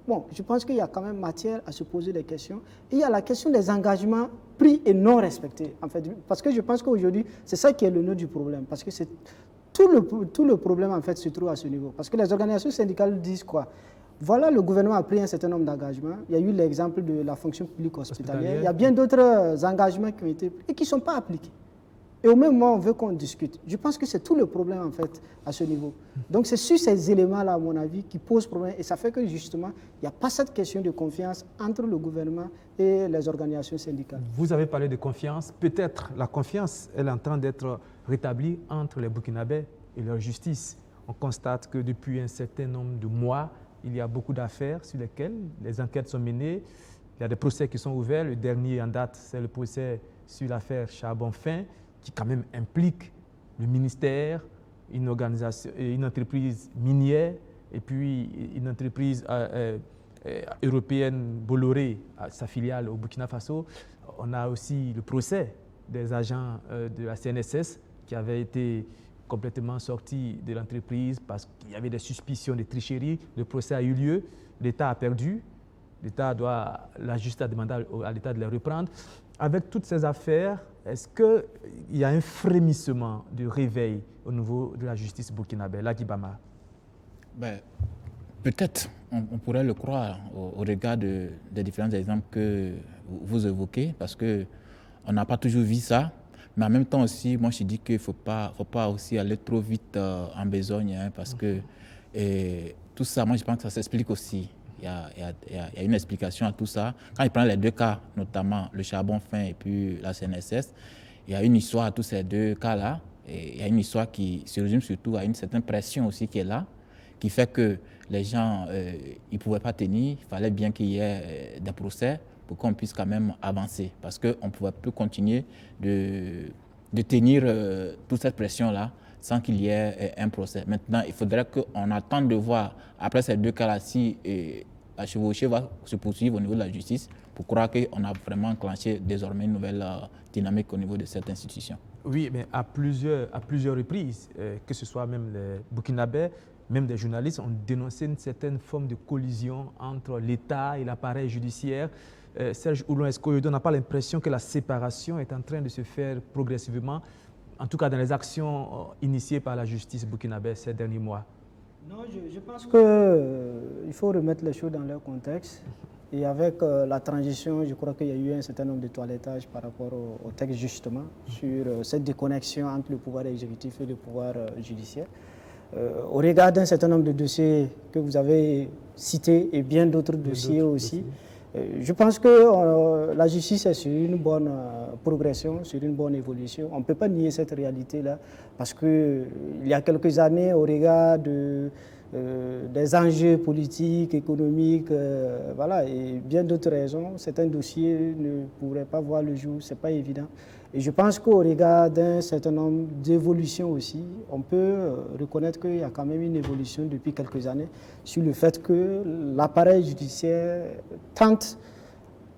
Bon, je pense qu'il y a quand même matière à se poser des questions. Et il y a la question des engagements pris et non respectés, en fait. Parce que je pense qu'aujourd'hui, c'est ça qui est le nœud du problème. Parce que tout le problème, en fait, se trouve à ce niveau. Parce que les organisations syndicales disent quoi? Voilà, le gouvernement a pris un certain nombre d'engagements. Il y a eu l'exemple de la fonction publique hospitalière. Il y a bien d'autres engagements qui ont été pris et qui ne sont pas appliqués. Et au même moment, on veut qu'on discute. Je pense que c'est tout le problème, en fait, à ce niveau. Donc, c'est sur ces éléments-là, à mon avis, qui posent problème. Et ça fait que, justement, il n'y a pas cette question de confiance entre le gouvernement et les organisations syndicales. Vous avez parlé de confiance. Peut-être la confiance, elle est en train d'être rétablie entre les Burkinabés et leur justice. On constate que depuis un certain nombre de mois, il y a beaucoup d'affaires sur lesquelles les enquêtes sont menées. Il y a des procès qui sont ouverts. Le dernier en date, c'est le procès sur l'affaire Charbon-Fin, qui quand même implique le ministère, une organisation, une entreprise minière et puis une entreprise européenne, Bolloré, sa filiale au Burkina Faso. On a aussi le procès des agents de la CNSS qui avaient été complètement sortis de l'entreprise parce qu'il y avait des suspicions de tricherie. Le procès a eu lieu, l'État a perdu, la justice a demandé à l'État de les reprendre. Avec toutes ces affaires, est-ce qu'il y a un frémissement de réveil au niveau de la justice burkinabé, Laki Bama? Peut-être, on pourrait le croire au regard des différents exemples que vous évoquez, parce qu'on n'a pas toujours vu ça. Mais en même temps aussi, moi je dis qu'il ne faut pas aussi aller trop vite en besogne, hein, parce que tout ça, moi je pense que ça s'explique aussi. Il y a une explication à tout ça. Quand il prend les deux cas, notamment le Charbon-Fin et puis la CNSS, il y a une histoire à tous ces deux cas-là. Et il y a une histoire qui se résume surtout à une certaine pression aussi qui est là, qui fait que les gens ils ne pouvaient pas tenir. Il fallait bien qu'il y ait des procès pour qu'on puisse quand même avancer. Parce qu'on ne pouvait plus continuer de tenir toute cette pression-là sans qu'il y ait un procès. Maintenant, il faudrait qu'on attende de voir, après ces deux cas-là, si la chevauchée va se poursuivre au niveau de la justice pour croire qu'on a vraiment enclenché désormais une nouvelle dynamique au niveau de cette institution. Oui, mais à plusieurs reprises, que ce soit même les Burkinabés, même des journalistes ont dénoncé une certaine forme de collision entre l'État et l'appareil judiciaire. Serge Oulon-Escoyodo, on n'a pas l'impression que la séparation est en train de se faire progressivement, en tout cas dans les actions initiées par la justice burkinabé ces derniers mois? Non, je pense qu'il faut remettre les choses dans leur contexte. Et avec la transition, je crois qu'il y a eu un certain nombre de toilettages par rapport au texte justement, sur cette déconnexion entre le pouvoir exécutif et le pouvoir judiciaire. Au regard d'un certain nombre de dossiers que vous avez cités et bien d'autres dossiers aussi, je pense que la justice est sur une bonne progression, sur une bonne évolution. On ne peut pas nier cette réalité-là parce qu'il y a quelques années, au regard des enjeux politiques, économiques, voilà, et bien d'autres raisons, certains dossiers ne pourraient pas voir le jour, ce n'est pas évident. Et je pense qu'au regard d'un certain nombre d'évolutions aussi, on peut reconnaître qu'il y a quand même une évolution depuis quelques années sur le fait que l'appareil judiciaire tente,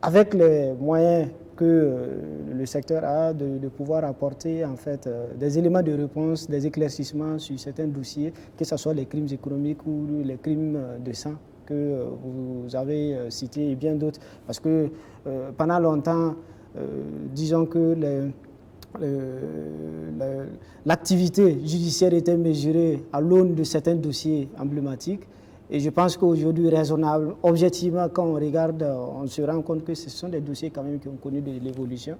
avec les moyens que le secteur a, de pouvoir apporter en fait, des éléments de réponse, des éclaircissements sur certains dossiers, que ce soit les crimes économiques ou les crimes de sang que vous avez cités et bien d'autres. Parce que pendant longtemps, disons que l'activité judiciaire était mesurée à l'aune de certains dossiers emblématiques. Et je pense qu'aujourd'hui, raisonnable, objectivement, quand on regarde, on se rend compte que ce sont des dossiers quand même qui ont connu de l'évolution.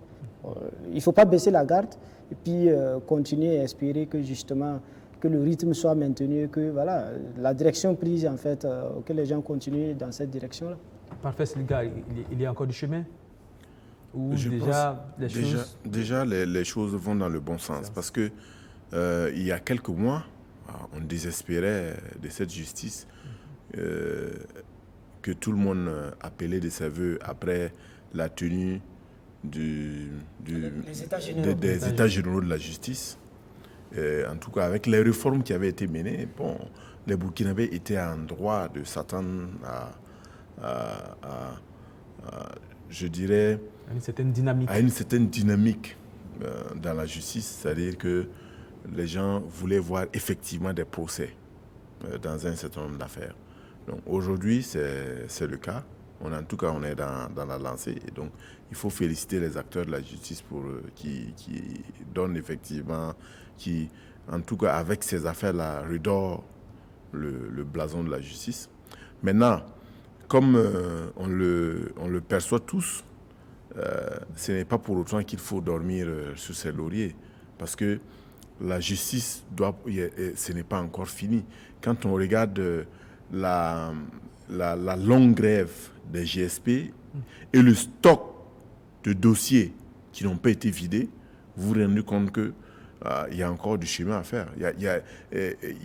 Il ne faut pas baisser la garde et puis continuer à espérer que justement que le rythme soit maintenu et que voilà, la direction prise, en fait, que les gens continuent dans cette direction-là. Parfait, Siliga, il y a encore du chemin? Ou déjà, les choses vont dans le bon sens. Parce que il y a quelques mois, on désespérait de cette justice que tout le monde appelait de ses voeux après la tenue des États généraux de la justice. En tout cas, avec les réformes qui avaient été menées, bon, les Burkinabés étaient en droit de s'attendre je dirais, à une certaine dynamique dans la justice, c'est-à-dire que les gens voulaient voir effectivement des procès dans un certain nombre d'affaires. Donc aujourd'hui, c'est le cas. En tout cas, on est dans la lancée. Et donc, il faut féliciter les acteurs de la justice pour qui donnent effectivement, qui, en tout cas, avec ces affaires-là, redorent le blason de la justice. Maintenant, comme on le perçoit tous, ce n'est pas pour autant qu'il faut dormir sur ses lauriers. Parce que la justice, ce n'est pas encore fini. Quand on regarde la longue grève des GSP et le stock de dossiers qui n'ont pas été vidés, vous vous rendez compte qu'il y a encore du chemin à faire. Il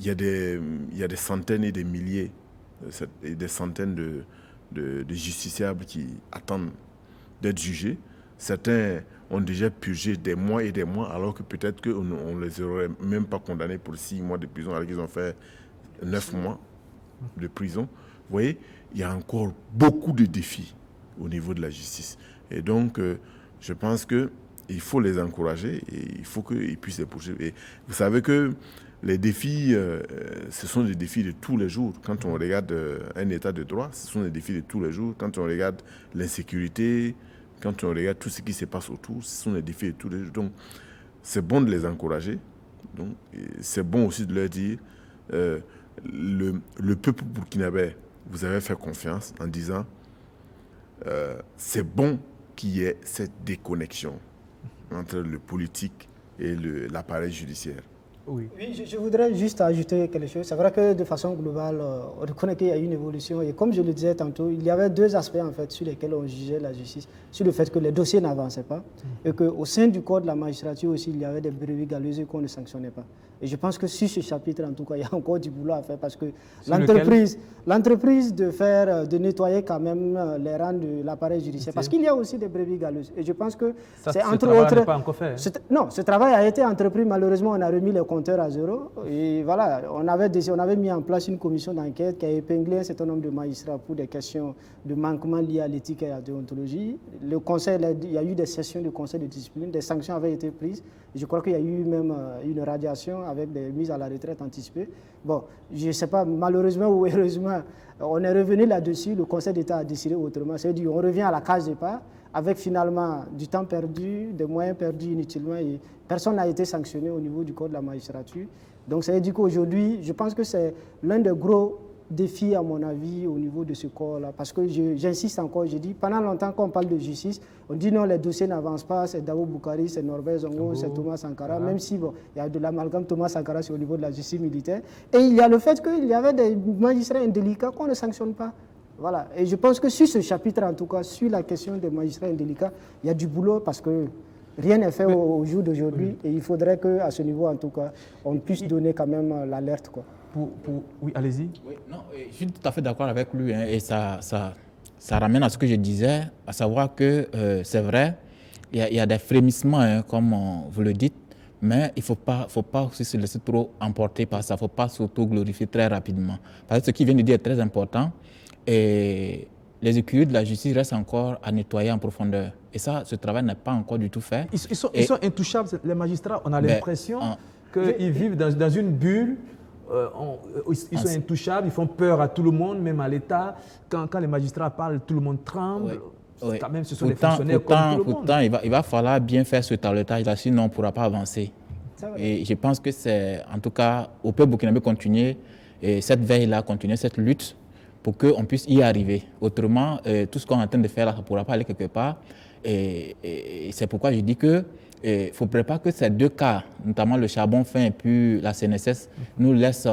y a des centaines et des milliers, et des centaines de justiciables qui attendent d'être jugés. Certains ont déjà purgé des mois et des mois, alors que peut-être qu'on ne les aurait même pas condamnés pour 6 mois de prison, alors qu'ils ont fait 9 mois de prison. Vous voyez, il y a encore beaucoup de défis au niveau de la justice. Et donc, je pense qu'il faut les encourager et il faut qu'ils puissent les poursuivre. Et vous savez que les défis, ce sont des défis de tous les jours. Quand on regarde un état de droit, ce sont des défis de tous les jours. Quand on regarde l'insécurité, quand on regarde tout ce qui se passe autour, ce sont des défis de tous les jours. Donc, c'est bon de les encourager. Donc, c'est bon aussi de leur dire, le peuple burkinabé, vous avez fait confiance en disant, c'est bon qu'il y ait cette déconnexion entre le politique et l'appareil judiciaire. Oui, je voudrais juste ajouter quelque chose. C'est vrai que de façon globale, on reconnaît qu'il y a eu une évolution. Et comme je le disais tantôt, il y avait 2 aspects en fait, sur lesquels on jugeait la justice. Sur le fait que les dossiers n'avançaient pas et qu'au sein du corps de la magistrature aussi, il y avait des brebis galeuses qu'on ne sanctionnait pas. Et je pense que sur ce chapitre, en tout cas, il y a encore du boulot à faire parce que l'entreprise de nettoyer quand même les rangs de l'appareil judiciaire, parce qu'il y a aussi des brebis galeuses. Et je pense que c'est entre autres... n'est pas encore fait. Non, ce travail a été entrepris. Malheureusement, on a remis les compteurs à zéro. Et voilà, on avait mis en place une commission d'enquête qui a épinglé un certain nombre de magistrats pour des questions de manquement liés à l'éthique et à la déontologie. Le conseil, il y a eu des sessions de conseil de discipline, des sanctions avaient été prises. Je crois qu'il y a eu même une radiation avec des mises à la retraite anticipées. Bon, je ne sais pas, malheureusement ou heureusement, on est revenu là-dessus, le Conseil d'État a décidé autrement. C'est-à-dire on revient à la case départ avec finalement du temps perdu, des moyens perdus inutilement et personne n'a été sanctionné au niveau du corps de la magistrature. Donc ça veut dire qu'aujourd'hui, je pense que c'est l'un des gros défis à mon avis au niveau de ce corps-là. Parce que j'insiste encore, je dis, pendant longtemps quand on parle de justice, on dit non, les dossiers n'avancent pas, c'est Dabo Boukari, c'est Norbert Zongo, c'est Thomas Sankara, même si bon, il y a de l'amalgame Thomas Sankara sur au niveau de la justice militaire. Et il y a le fait qu'il y avait des magistrats indélicats qu'on ne sanctionne pas. Voilà. Et je pense que sur ce chapitre, en tout cas, sur la question des magistrats indélicats, il y a du boulot parce que rien n'est fait au jour d'aujourd'hui. Et il faudrait qu'à ce niveau, en tout cas, on puisse donner quand même l'alerte, quoi. Oui, allez-y. Oui, non, je suis tout à fait d'accord avec lui. Hein, et ça ramène à ce que je disais, à savoir que c'est vrai, il y a des frémissements, hein, comme vous le dites, mais il ne faut pas aussi se laisser trop emporter par ça. Il ne faut pas s'auto-glorifier très rapidement. Parce que ce qu'il vient de dire est très important. Et les écuries de la justice restent encore à nettoyer en profondeur. Et ça, ce travail n'est pas encore du tout fait. Ils sont intouchables, les magistrats. On a l'impression qu'ils vivent dans une bulle. Ils sont intouchables, ils font peur à tout le monde, même à l'État. Quand les magistrats parlent, tout le monde tremble. Oui. Quand même, ce sont des fonctionnaires comme tout le monde. Pourtant, il va falloir bien faire ce talentage-là, sinon on ne pourra pas avancer. Et je pense que c'est, en tout cas, au peuple burkinabé continuer cette veille-là, continuer cette lutte pour qu'on puisse y arriver. Autrement, tout ce qu'on est en train de faire là, ça ne pourra pas aller quelque part. Et c'est pourquoi je dis que il ne faudrait pas que ces deux cas, notamment le charbon fin et puis la CNSS, nous laissent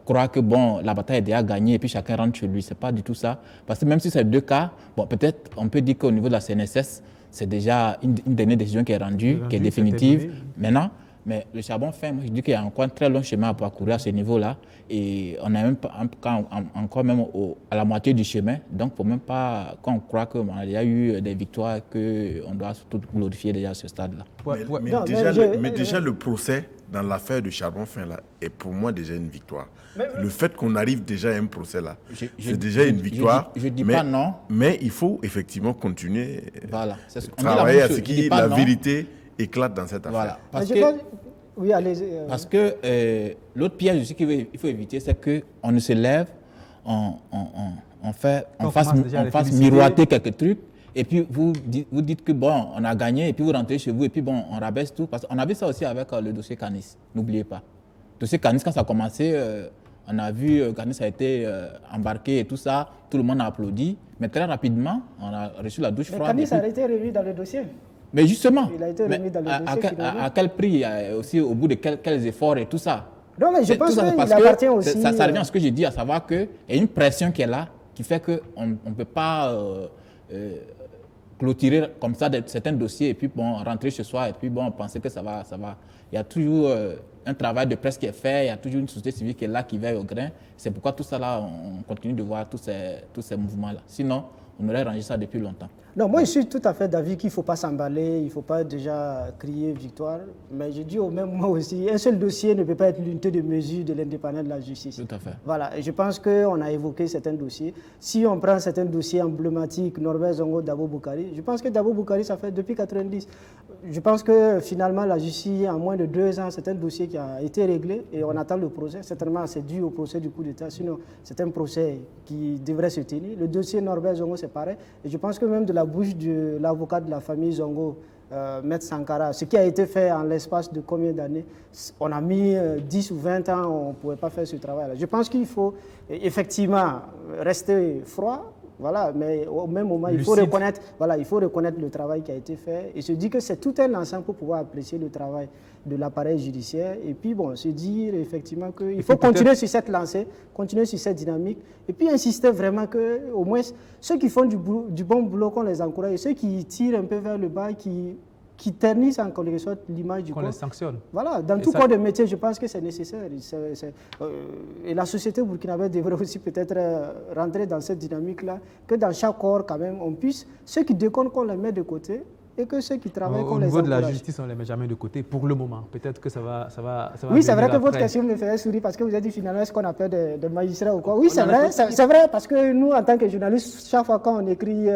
croire que bon, la bataille est déjà gagnée et puis chacun rentre chez lui. Ce n'est pas du tout ça. Parce que même si ces deux cas, bon, peut-être on peut dire qu'au niveau de la CNSS, c'est déjà une dernière décision qui est rendue, qui est définitive maintenant. Mais le charbon fin, moi, je dis qu'il y a encore un très long chemin à parcourir à ce niveau-là. Et on est même pas, encore même à la moitié du chemin. Donc, il ne faut même pas qu'on croit qu'il y a eu des victoires qu'on doit tout glorifier déjà à ce stade-là. Mais déjà, le procès dans l'affaire du charbon fin là, est pour moi déjà une victoire. Le fait qu'on arrive déjà à un procès là, c'est déjà une victoire. Je ne dis pas non. Mais il faut effectivement continuer à travailler à ce que la vérité éclate dans cette affaire. Voilà. Oui, allez-y. Parce que l'autre piège aussi qu'il faut éviter, c'est qu'on ne se lève, on fasse miroiter quelques trucs, et puis vous dites que bon, on a gagné, et puis vous rentrez chez vous, et puis bon, on rabaisse tout. Parce qu'on a vu ça aussi avec le dossier Canis, n'oubliez pas. Le dossier Canis, quand ça a commencé, on a vu Canis a été embarqué et tout ça, tout le monde a applaudi, mais très rapidement, on a reçu la douche froide. Canis a été remis dans le dossier. Mais justement, il a été remis dans le dossier à quel prix, aussi au bout de quels efforts et tout ça. Non, mais je pense qu'il appartient aussi. Ça revient à ce que j'ai dit, à savoir qu'il y a une pression qui est là, qui fait qu'on ne peut pas clôturer comme ça certains dossiers et puis bon, rentrer chez soi et puis bon, penser que ça va. Il y a toujours un travail de presse qui est fait, il y a toujours une société civile qui est là, qui veille au grain. C'est pourquoi tout ça là, on continue de voir tous ces mouvements-là. Sinon, on aurait rangé ça depuis longtemps. Non, moi je suis tout à fait d'avis qu'il ne faut pas s'emballer, il ne faut pas déjà crier victoire. Mais je dis au même moment aussi, un seul dossier ne peut pas être l'unité de mesure de l'indépendance de la justice. Tout à fait. Voilà, et je pense qu'on a évoqué certains dossiers. Si on prend certains dossiers emblématiques, Norbert Zongo, Dabo Boukari, je pense que Dabo Boukari, ça fait depuis 90. Je pense que finalement la justice, en moins de 2 ans, c'est un dossier qui a été réglé et on attend le procès. Certainement, c'est dû au procès du coup d'État, sinon c'est un procès qui devrait se tenir. Le dossier Norbert Zongo, c'est pareil. Et je pense que même de la bouche de l'avocat de la famille Zongo, Maître Sankara, ce qui a été fait en l'espace de combien d'années, on a mis 10 ou 20 ans, on ne pouvait pas faire ce travail-là. Je pense qu'il faut effectivement rester froid, voilà, mais au même moment, il faut reconnaître le travail qui a été fait et se dire que c'est tout un ensemble pour pouvoir apprécier le travail de l'appareil judiciaire. Et puis, bon, se dire effectivement qu'il faut continuer sur cette lancée, continuer sur cette dynamique et puis insister vraiment que, au moins, ceux qui font du bon boulot, qu'on les encourage, et ceux qui tirent un peu vers le bas, qui ternissent en quelque sorte l'image du corps. Qu'on les sanctionne. Voilà, dans tout corps de métier, je pense que c'est nécessaire. Et la société burkinabé devrait aussi peut-être rentrer dans cette dynamique-là, que dans chaque corps, quand même, on puisse, ceux qui déconnent, qu'on les met de côté, et que ceux qui travaillent, qu'on les encourage. Au niveau de la justice, on ne les met jamais de côté, pour le moment. Peut-être que ça va oui, c'est vrai que votre question me ferait sourire, parce que vous avez dit finalement ce qu'on appelle des magistrats ou quoi. Oui, c'est vrai, parce que nous, en tant que journalistes, chaque fois qu'on écrit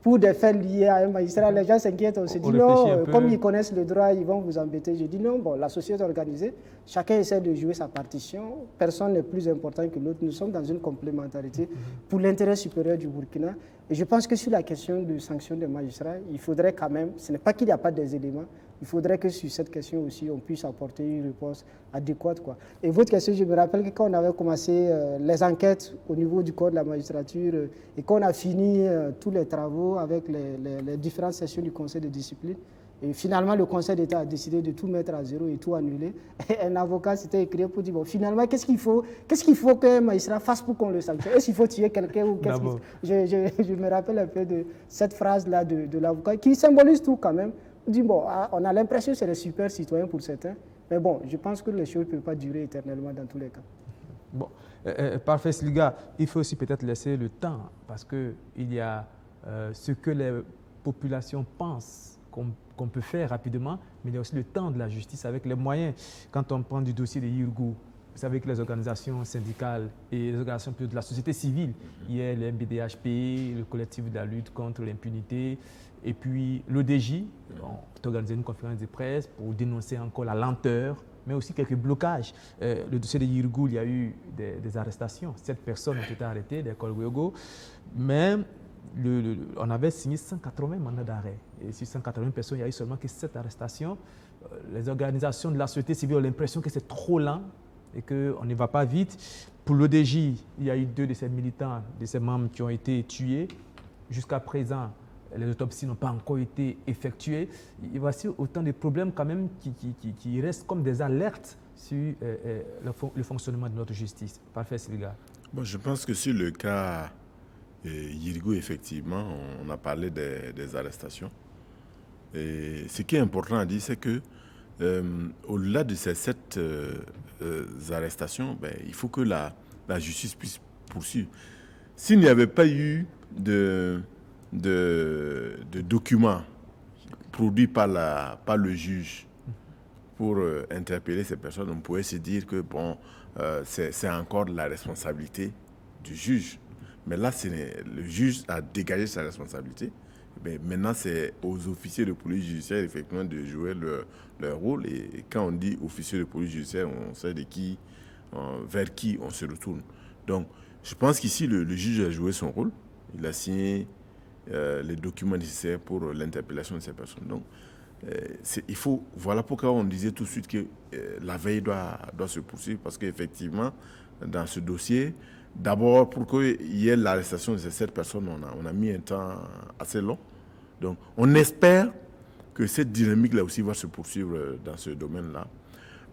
pour des faits liés à un magistrat, les gens s'inquiètent, on se dit non, comme ils connaissent le droit, ils vont vous embêter. Je dis non, bon, la société est organisée, chacun essaie de jouer sa partition, personne n'est plus important que l'autre, nous sommes dans une complémentarité pour l'intérêt supérieur du Burkina. Et je pense que sur la question de sanction des magistrats, il faudrait quand même, ce n'est pas qu'il n'y a pas des éléments, il faudrait que sur cette question aussi, on puisse apporter une réponse adéquate, quoi. Et votre question, je me rappelle que quand on avait commencé les enquêtes au niveau du corps de la magistrature et qu'on a fini tous les travaux avec les différentes sessions du conseil de discipline, et finalement, le Conseil d'État a décidé de tout mettre à zéro et tout annuler. Et un avocat s'était écrit pour dire, bon, finalement, qu'est-ce qu'il faut qu'un magistrat fasse pour qu'on le sanctionne? Est-ce qu'il faut tuer quelqu'un ou qu'est-ce je me rappelle un peu de cette phrase-là de l'avocat qui symbolise tout quand même. On dit, bon, on a l'impression que c'est des super citoyens pour certains, mais bon, je pense que les choses ne peuvent pas durer éternellement dans tous les cas. Bon, parfait, Sliga, il faut aussi peut-être laisser le temps, parce qu'il y a ce que les populations pensent qu'on peut faire rapidement, mais il y a aussi le temps de la justice avec les moyens. Quand on prend du dossier de Yirgou, vous savez que les organisations syndicales et les organisations de la société civile, il y a le MBDHP, le collectif de la lutte contre l'impunité, et puis l'ODJ, ont organisé une conférence de presse pour dénoncer encore la lenteur, mais aussi quelques blocages. Le dossier de Yirgou, il y a eu des arrestations. 7 personnes ont été arrêtées, des Kolwego, mais on avait signé 180 mandats d'arrêt. Et sur 180 personnes, il n'y a eu seulement que 7 arrestations. Les organisations de la société civile ont l'impression que c'est trop lent. et qu'on ne va pas vite. Pour l'ODJ, il y a eu 2 de ses militants, de ses membres qui ont été tués. Jusqu'à présent, les autopsies n'ont pas encore été effectuées. Et voici autant de problèmes quand même qui restent comme des alertes sur le fonctionnement de notre justice. Parfait, Siliga. Bon, je pense que sur le cas Yirgou, effectivement, on a parlé des arrestations. Et ce qui est important à dire, c'est que au-delà de ces 7 arrestations, il faut que la justice puisse poursuivre. S'il n'y avait pas eu de documents produits par le juge pour interpeller ces personnes, on pourrait se dire que bon, c'est encore de la responsabilité du juge. Mais là, le juge a dégagé sa responsabilité. Mais maintenant, c'est aux officiers de police judiciaire, effectivement, de jouer leur rôle. Et quand on dit officier de police judiciaire, on sait vers qui on se retourne. Donc, je pense qu'ici, le juge a joué son rôle. Il a signé les documents nécessaires pour l'interpellation de ces personnes. Donc, voilà pourquoi on disait tout de suite que la veille doit se poursuivre. Parce qu'effectivement, dans ce dossier, d'abord, pour qu'il y ait l'arrestation de ces 7 personnes, on a mis un temps assez long. Donc, on espère que cette dynamique-là aussi va se poursuivre dans ce domaine-là.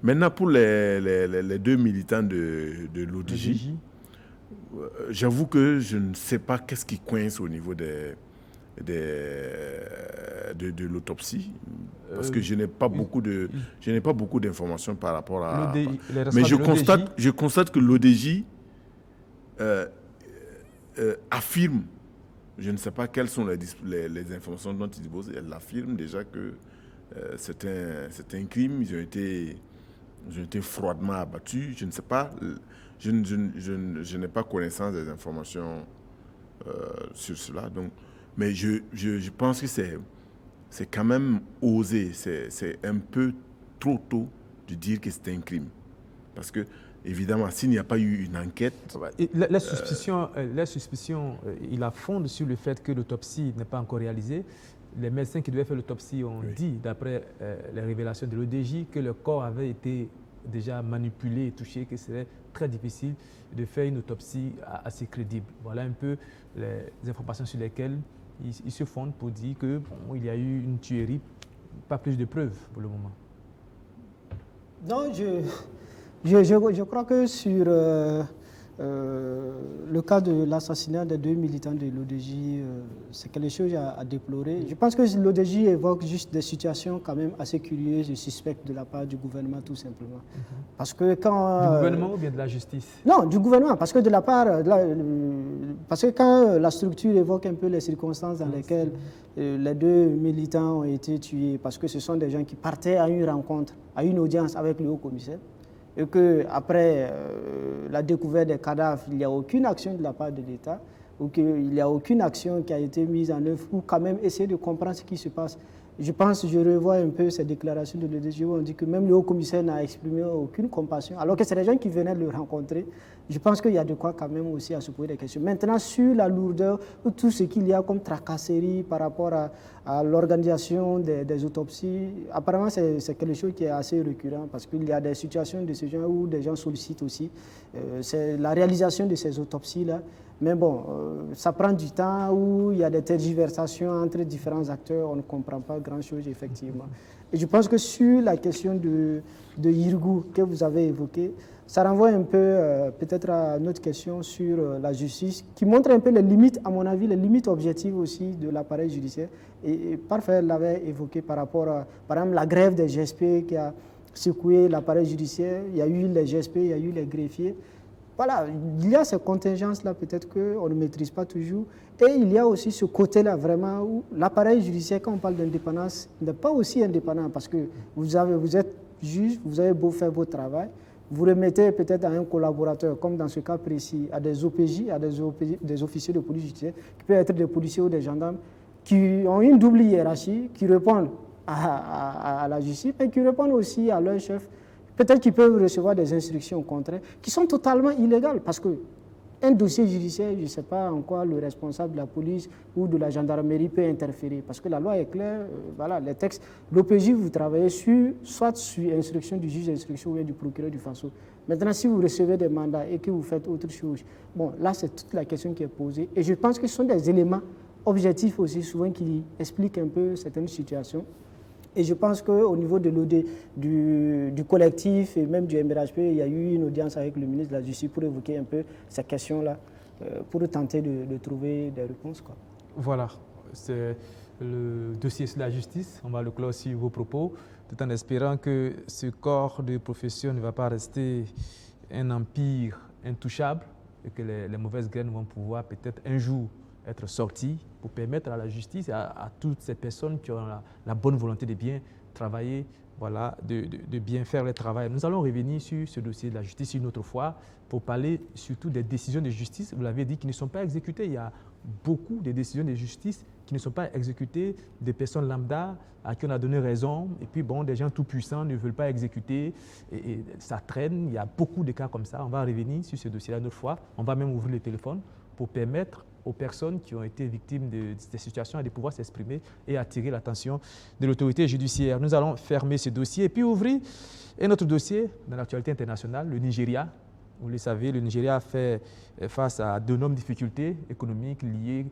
Maintenant, pour les 2 militants de l'ODJ, j'avoue que je ne sais pas qu'est-ce qui coince au niveau de l'autopsie, parce que je n'ai pas beaucoup d'informations par rapport à... Mais je constate que l'ODJ affirme, je ne sais pas quelles sont les informations dont il dispose, elle affirme déjà que c'est un crime, ils ont été froidement abattus. Je ne sais pas, je n'ai pas connaissance des informations sur cela. Donc, mais je pense que c'est quand même osé, c'est un peu trop tôt de dire que c'est un crime. Parce que, évidemment, s'il n'y a pas eu une enquête... La suspicion, il la fonde sur le fait que l'autopsie n'est pas encore réalisée. Les médecins qui devaient faire l'autopsie ont dit, d'après les révélations de l'ODJ, que le corps avait été déjà manipulé et touché, que ce serait très difficile de faire une autopsie assez crédible. Voilà un peu les informations sur lesquelles ils se fondent pour dire qu'il y a eu une tuerie, pas plus de preuves pour le moment. Non, je crois que sur le cas de l'assassinat des 2 militants de l'ODJ, c'est quelque chose à déplorer. Je pense que l'ODJ évoque juste des situations quand même assez curieuses et suspectes de la part du gouvernement, tout simplement. Parce que quand... Du gouvernement ou bien de la justice? Non, du gouvernement, parce que de la part... parce que quand la structure évoque un peu les circonstances dans lesquelles les 2 militants ont été tués, parce que ce sont des gens qui partaient à une rencontre, à une audience avec le haut-commissaire, et qu'après la découverte des cadavres, il n'y a aucune action de la part de l'État, ou qu'il n'y a aucune action qui a été mise en œuvre pour quand même essayer de comprendre ce qui se passe. Je revois un peu ces déclarations de l'ODJ où on dit que même le haut-commissaire n'a exprimé aucune compassion, alors que c'est des gens qui venaient le rencontrer. Je pense qu'il y a de quoi quand même aussi à se poser des questions. Maintenant, sur la lourdeur, tout ce qu'il y a comme tracasserie par rapport à l'organisation des autopsies, apparemment c'est quelque chose qui est assez récurrent parce qu'il y a des situations de ce genre où des gens sollicitent aussi. C'est la réalisation de ces autopsies-là. Mais bon, ça prend du temps où il y a des tergiversations entre différents acteurs, on ne comprend pas grand-chose effectivement. Et je pense que sur la question de Yirgou que vous avez évoquée, ça renvoie un peu peut-être à notre question sur la justice, qui montre un peu les limites, à mon avis, les limites objectives aussi de l'appareil judiciaire. Et Parfait l'avait évoqué par rapport à, par exemple, la grève des GSP qui a secoué l'appareil judiciaire. Il y a eu les GSP, il y a eu les greffiers. Voilà, il y a ces contingences-là peut-être qu'on ne maîtrise pas toujours. Et il y a aussi ce côté-là vraiment où l'appareil judiciaire, quand on parle d'indépendance, n'est pas aussi indépendant parce que vous êtes juge, vous avez beau faire votre travail, vous remettez peut-être à un collaborateur, comme dans ce cas précis, à des OPJ, à des officiers de police judiciaire, qui peuvent être des policiers ou des gendarmes, qui ont une double hiérarchie, qui répondent à la justice et qui répondent aussi à leur chef. Peut-être qu'ils peuvent recevoir des instructions au contraire, qui sont totalement illégales, parce qu'un dossier judiciaire, je ne sais pas en quoi le responsable de la police ou de la gendarmerie peut interférer, parce que la loi est claire, voilà, les textes, l'OPJ, vous travaillez soit sur instruction du juge d'instruction ou du procureur du FASO. Maintenant, si vous recevez des mandats et que vous faites autre chose, bon, là, c'est toute la question qui est posée. Et je pense que ce sont des éléments objectifs aussi, souvent, qui expliquent un peu certaines situations. Et je pense qu'au niveau de du collectif et même du MRHP, il y a eu une audience avec le ministre de la Justice pour évoquer un peu ces questions-là, pour tenter de trouver des réponses, quoi. Voilà, c'est le dossier sur la justice. On va le clore sur vos propos, tout en espérant que ce corps de profession ne va pas rester un empire intouchable et que les mauvaises graines vont pouvoir peut-être un jour être sorties pour permettre à la justice et à toutes ces personnes qui ont la bonne volonté de bien travailler, voilà, de bien faire le travail. Nous allons revenir sur ce dossier de la justice une autre fois pour parler surtout des décisions de justice, vous l'avez dit, qui ne sont pas exécutées. Il y a beaucoup de décisions de justice qui ne sont pas exécutées, des personnes lambda à qui on a donné raison, et puis bon, des gens tout puissants ne veulent pas exécuter, et ça traîne. Il y a beaucoup de cas comme ça. On va revenir sur ce dossier-là une autre fois. On va même ouvrir le téléphone pour permettre aux personnes qui ont été victimes de ces situations de pouvoir s'exprimer et attirer l'attention de l'autorité judiciaire. Nous allons fermer ce dossier et puis ouvrir un autre dossier dans l'actualité internationale, le Nigeria. Vous le savez, le Nigeria fait face à d'énormes difficultés économiques liées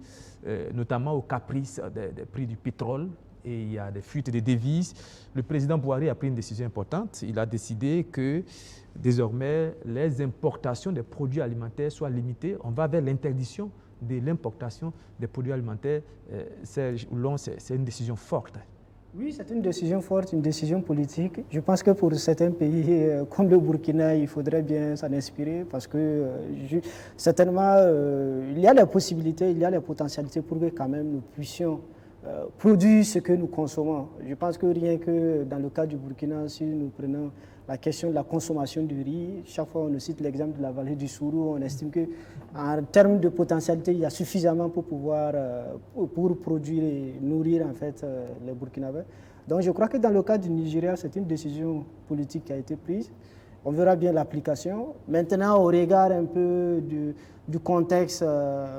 notamment aux caprices des prix du pétrole, et il y a des fuites de devises. Le président Buhari a pris une décision importante. Il a décidé que désormais les importations des produits alimentaires soient limitées. On va vers l'interdiction de l'importation des produits alimentaires. C'est une décision forte. Oui, c'est une décision forte, une décision politique. Je pense que pour certains pays comme le Burkina, il faudrait bien s'en inspirer parce que certainement, il y a les possibilités, il y a les potentialités pour que quand même nous puissions produire ce que nous consommons. Je pense que rien que dans le cas du Burkina, si nous prenons la question de la consommation du riz, chaque fois on nous cite l'exemple de la vallée du Sourou, on estime qu'en termes de potentialité, il y a suffisamment pour pouvoir pour produire et nourrir en fait les Burkinabés. Donc je crois que dans le cas du Nigeria, c'est une décision politique qui a été prise. On verra bien l'application. Maintenant, au regard un peu du contexte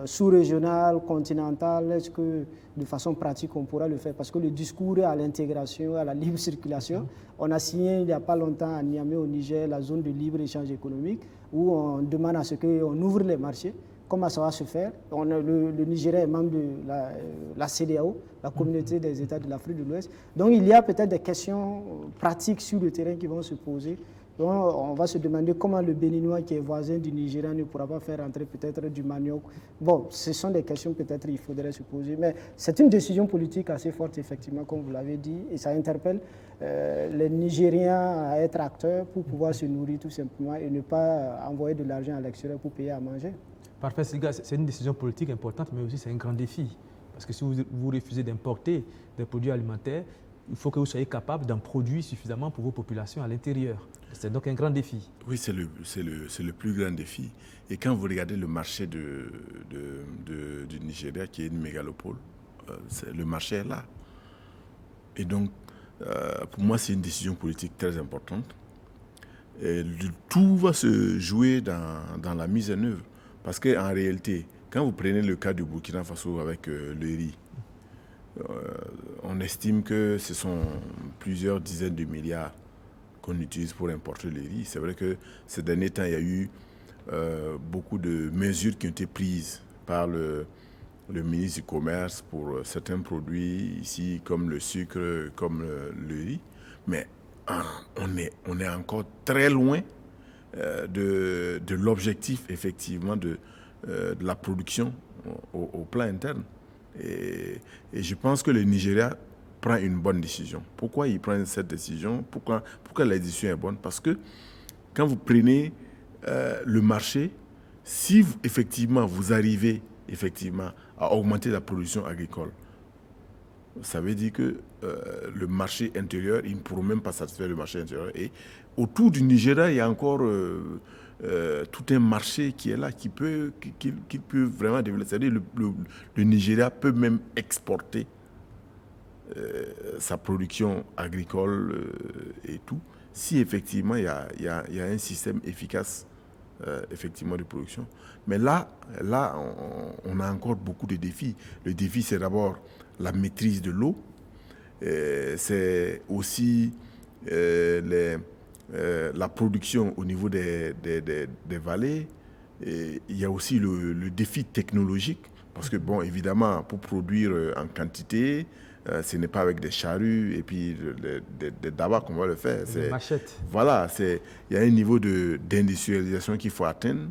sous-régional, continental, est-ce que de façon pratique on pourra le faire? Parce que le discours à l'intégration, à la libre circulation, on a signé il n'y a pas longtemps à Niamey au Niger la zone de libre-échange économique où on demande à ce qu'on ouvre les marchés. Comment ça va se faire? Le Nigeria est membre de la CEDEAO, la communauté des États de l'Afrique de l'Ouest. Donc il y a peut-être des questions pratiques sur le terrain qui vont se poser. Donc, on va se demander comment le Béninois qui est voisin du Nigeria ne pourra pas faire entrer peut-être du manioc. Bon, ce sont des questions peut-être qu'il faudrait se poser. Mais c'est une décision politique assez forte, effectivement, comme vous l'avez dit. Et ça interpelle les Nigériens à être acteurs pour pouvoir se nourrir tout simplement et ne pas envoyer de l'argent à l'extérieur pour payer à manger. Parfait, c'est une décision politique importante, mais aussi c'est un grand défi. Parce que si vous refusez d'importer des produits alimentaires, il faut que vous soyez capable d'en produire suffisamment pour vos populations à l'intérieur. C'est donc un grand défi. Oui, c'est le plus grand défi. Et quand vous regardez le marché du Nigeria, qui est une mégalopole, le marché est là. Et donc, pour moi, c'est une décision politique très importante. Et tout va se jouer dans la mise en œuvre. Parce qu'en réalité, quand vous prenez le cas du Burkina Faso avec le riz, on estime que ce sont plusieurs dizaines de milliards qu'on utilise pour importer le riz. C'est vrai que ces derniers temps, il y a eu beaucoup de mesures qui ont été prises par le ministre du Commerce pour certains produits ici, comme le sucre, comme le riz. Mais on est encore très loin de l'objectif, effectivement, de la production au plan interne. Et je pense que le Nigeria prend une bonne décision. Pourquoi il prend cette décision? Pourquoi la décision est bonne? Parce que quand vous prenez le marché, si effectivement vous arrivez effectivement à augmenter la production agricole, ça veut dire que le marché intérieur, ils ne pourront même pas satisfaire le marché intérieur. Et autour du Nigeria, il y a encore tout un marché qui est là, qui peut vraiment développer. C'est-à-dire le Nigeria peut même exporter sa production agricole et tout, si effectivement il y a un système efficace effectivement de production. Mais là on a encore beaucoup de défis. Le défi, c'est d'abord la maîtrise de l'eau, c'est aussi la production au niveau des vallées. Et il y a aussi le défi technologique, parce que, bon, évidemment, pour produire en quantité, ce n'est pas avec des charrues et puis des dabas qu'on va le faire. Des machettes. Voilà, il y a un niveau d'industrialisation qu'il faut atteindre,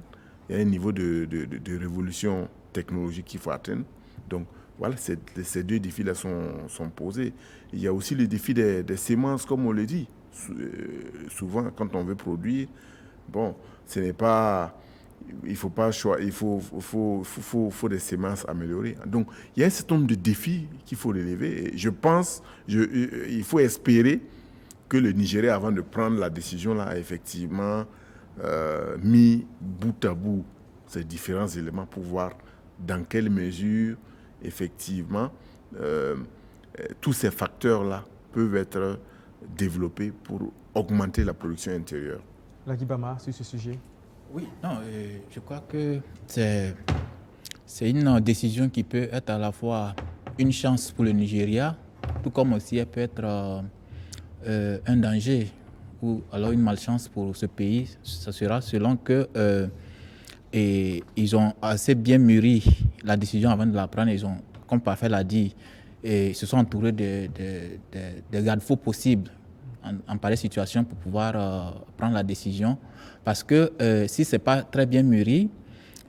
il y a un niveau de révolution technologique qu'il faut atteindre. Donc, voilà, ces deux défis-là sont posés. Il y a aussi le défi des semences, comme on le dit. Souvent, quand on veut produire, bon, ce n'est pas... Il faut pas il faut des semences améliorées. Donc, il y a un certain nombre de défis qu'il faut relever. Et je pense, il faut espérer que le Nigeria, avant de prendre la décision, là, a effectivement mis bout à bout ces différents éléments pour voir dans quelle mesure, effectivement, tous ces facteurs-là peuvent être développés pour augmenter la production intérieure. Laki Bama, sur ce sujet. Oui, non, je crois que c'est une décision qui peut être à la fois une chance pour le Nigeria, tout comme aussi elle peut être un danger ou alors une malchance pour ce pays. Ça sera selon que ils ont assez bien mûri la décision avant de la prendre. Ils ont, comme Parfait l'a dit, ils se sont entourés de garde-fous possibles en pareille situation pour pouvoir prendre la décision. Parce que si ce n'est pas très bien mûri,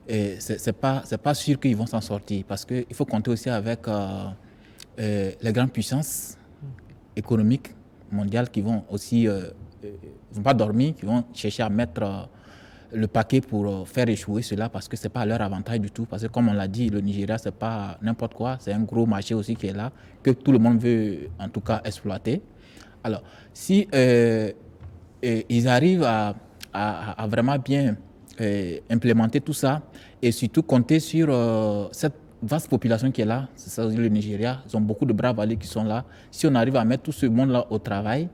ce n'est pas sûr qu'ils vont s'en sortir. Parce qu'il faut compter aussi avec les grandes puissances économiques mondiales qui vont aussi vont pas dormir, qui vont chercher à mettre le paquet pour faire échouer cela parce que ce n'est pas à leur avantage du tout. Parce que comme on l'a dit, le Nigeria, ce n'est pas n'importe quoi. C'est un gros marché aussi qui est là, que tout le monde veut en tout cas exploiter. Alors, si ils arrivent à vraiment bien implémenter tout ça et surtout compter sur cette vaste population qui est là, c'est ça le Nigeria, ils ont beaucoup de braves alliés qui sont là. Si on arrive à mettre tout ce monde-là au travail,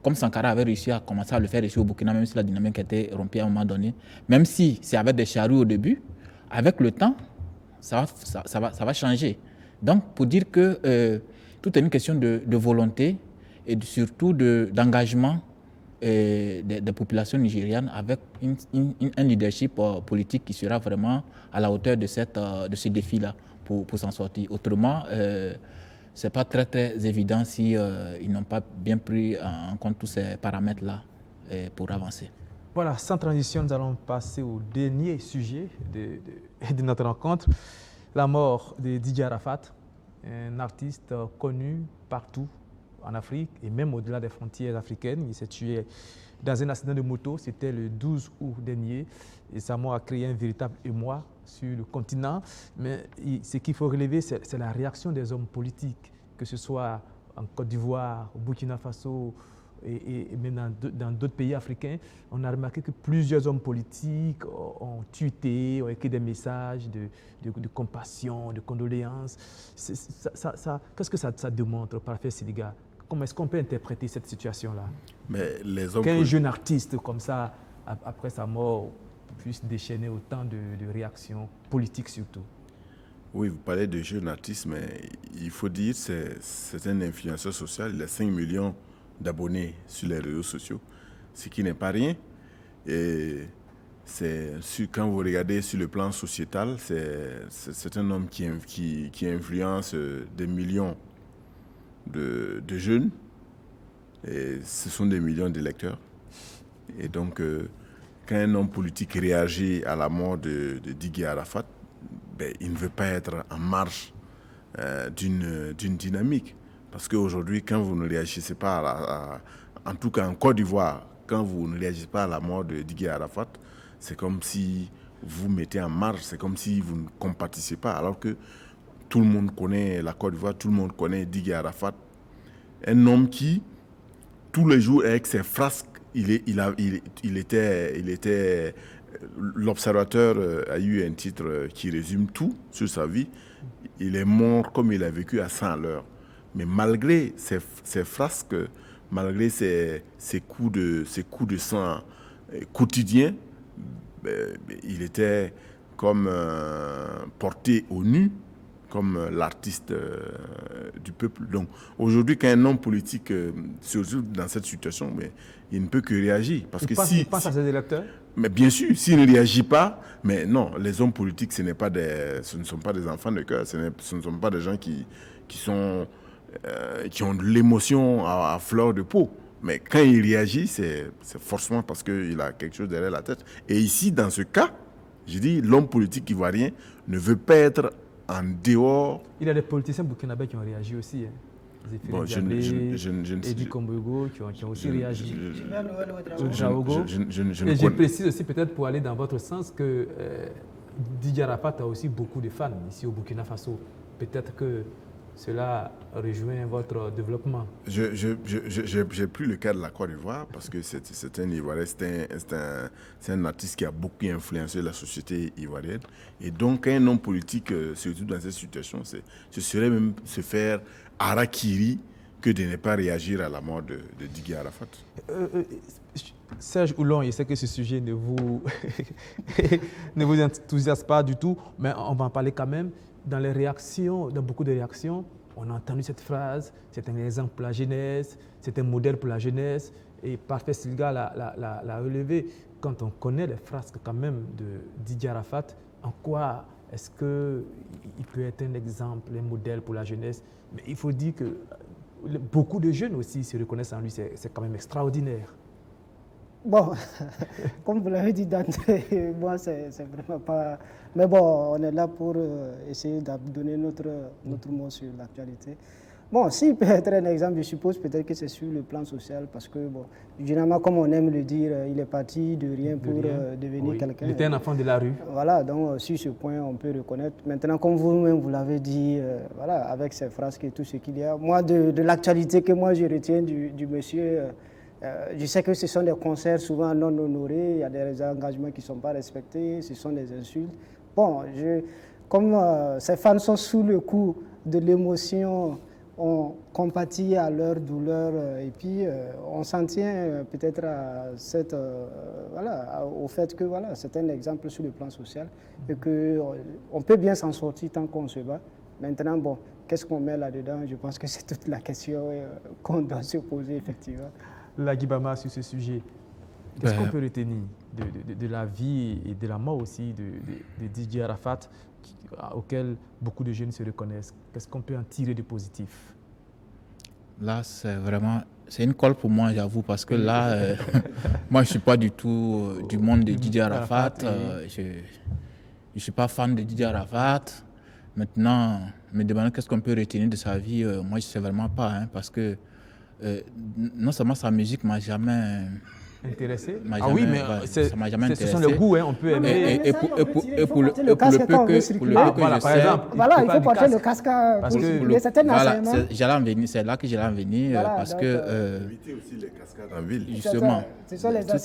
comme Sankara avait réussi à commencer à le faire ici au Burkina, même si la dynamique était rompue à un moment donné, même si c'est avec des charrues au début, avec le temps, ça va changer. Donc, pour dire que tout est une question de volonté et surtout d'engagement des populations nigérianes avec un leadership politique qui sera vraiment à la hauteur de ce défi-là pour s'en sortir. Autrement, ce n'est pas très, très évident si ils n'ont pas bien pris en compte tous ces paramètres-là pour avancer. Voilà, sans transition, nous allons passer au dernier sujet de notre rencontre, la mort de Didier Arafat, un artiste connu partout en Afrique et même au-delà des frontières africaines. Il s'est tué dans un accident de moto, c'était le 12 août dernier, et sa mort a créé un véritable émoi sur le continent. Mais ce qu'il faut relever, c'est la réaction des hommes politiques, que ce soit en Côte d'Ivoire, au Burkina Faso et même dans d'autres pays africains. On a remarqué que plusieurs hommes politiques ont tweeté, ont écrit des messages de compassion, de condoléances. Qu'est-ce que ça démontre, Parfait Siliga? Comment est-ce qu'on peut interpréter cette situation-là? Qu'un jeune artiste comme ça, après sa mort, puisse déchaîner autant de réactions politiques surtout. Oui, vous parlez de jeunes artistes, mais il faut dire que c'est un influenceur social. Il a 5 millions d'abonnés sur les réseaux sociaux, ce qui n'est pas rien. Et quand vous regardez sur le plan sociétal, c'est un homme qui influence des millions de jeunes, et ce sont des millions d'électeurs. Et donc, quand un homme politique réagit à la mort de Didier Arafat, il ne veut pas être en marge d'une dynamique. Parce qu'aujourd'hui, quand vous ne réagissez pas, en tout cas en Côte d'Ivoire, quand vous ne réagissez pas à la mort de Didier Arafat, c'est comme si vous mettez en marge, c'est comme si vous ne compatissez pas, alors que tout le monde connaît la Côte d'Ivoire, tout le monde connaît Didier Arafat. Un homme qui, tous les jours, avec ses frasques, il était l'Observateur a eu un titre qui résume tout sur sa vie. Il est mort comme il a vécu à 100 à l'heure. Mais malgré ses frasques, malgré ses coups de sang quotidiens, il était comme porté au nu, comme l'artiste du peuple. Donc aujourd'hui, quand un homme politique se retrouve dans cette situation, mais il ne peut que réagir. Parce que il pense à ses électeurs. Mais bien sûr, s'il ne réagit pas, mais non, les hommes politiques, ce ne sont pas des enfants de cœur, ce ne sont pas des gens qui ont de l'émotion à fleur de peau. Mais quand il réagit, c'est forcément parce qu'il a quelque chose derrière la tête. Et ici, dans ce cas, je dis, l'homme politique ivoirien ne veut pas être en dehors. Il y a des politiciens burkinabés qui ont réagi aussi. Bon, Eddie Kombogo qui ont aussi réagi. Je Et je précise aussi, peut-être pour aller dans votre sens, que Didier Arafat a aussi beaucoup de fans ici au Burkina Faso. Peut-être que cela rejoint votre développement. J'ai plus le cas de la Côte d'Ivoire parce que c'est un Ivoirien, c'est un artiste qui a beaucoup influencé la société ivoirienne. Et donc, quand un homme politique se retrouve dans cette situation, ce serait même se faire harakiri que de ne pas réagir à la mort de Didier Arafat. Serge Oulon, je sais que ce sujet ne vous, ne vous enthousiasme pas du tout, mais on va en parler quand même. Dans les réactions, dans beaucoup de réactions, on a entendu cette phrase, c'est un exemple pour la jeunesse, c'est un modèle pour la jeunesse, et Parfait Silga l'a relevé. Quand on connaît les phrases quand même de Didier Arafat, en quoi est-ce qu'il peut être un exemple, un modèle pour la jeunesse? Mais il faut dire que beaucoup de jeunes aussi se reconnaissent en lui, c'est quand même extraordinaire. Bon, comme vous l'avez dit d'entrée, moi, c'est vraiment pas... Mais bon, on est là pour essayer de donner notre mot sur l'actualité. Bon, s'il peut être un exemple, je suppose peut-être que c'est sur le plan social, parce que, bon, généralement, comme on aime le dire, il est parti de rien pour devenir quelqu'un. Il était un enfant de la rue. Voilà, donc sur ce point, on peut reconnaître. Maintenant, comme vous-même, vous l'avez dit, voilà, avec ces phrases et tout ce qu'il y a, moi, de l'actualité que moi je retiens du monsieur... je sais que ce sont des concerts souvent non honorés, il y a des engagements qui ne sont pas respectés, ce sont des insultes. Bon, comme ces fans sont sous le coup de l'émotion, on compatit à leur douleur et puis on s'en tient peut-être à au fait que voilà, c'est un exemple sur le plan social et qu'on peut bien s'en sortir tant qu'on se bat. Maintenant, bon, qu'est-ce qu'on met là-dedans? Je pense que c'est toute la question qu'on doit se poser effectivement. Lagui Bama, sur ce sujet, qu'est-ce qu'on peut retenir de la vie et de la mort aussi de Didier Arafat, auquel beaucoup de jeunes se reconnaissent? Qu'est-ce qu'on peut en tirer de positif? Là, c'est une colle pour moi, j'avoue, parce que là, moi, je ne suis pas du tout du monde de Didier Arafat. Je ne suis pas fan de Didier Arafat. Maintenant, me demander qu'est-ce qu'on peut retenir de sa vie, moi, je ne sais vraiment pas, hein, parce que non seulement sa musique m'a jamais intéressé. Ah oui, mais ça m'a jamais intéressé. Ce sont les goûts, hein, on peut aimer. Et pour le peu que je sais, voilà, il faut porter le casque parce que c'est un enseignement. C'est là que j'allais en venir, voilà, parce que éviter aussi les cascades en ville. Justement,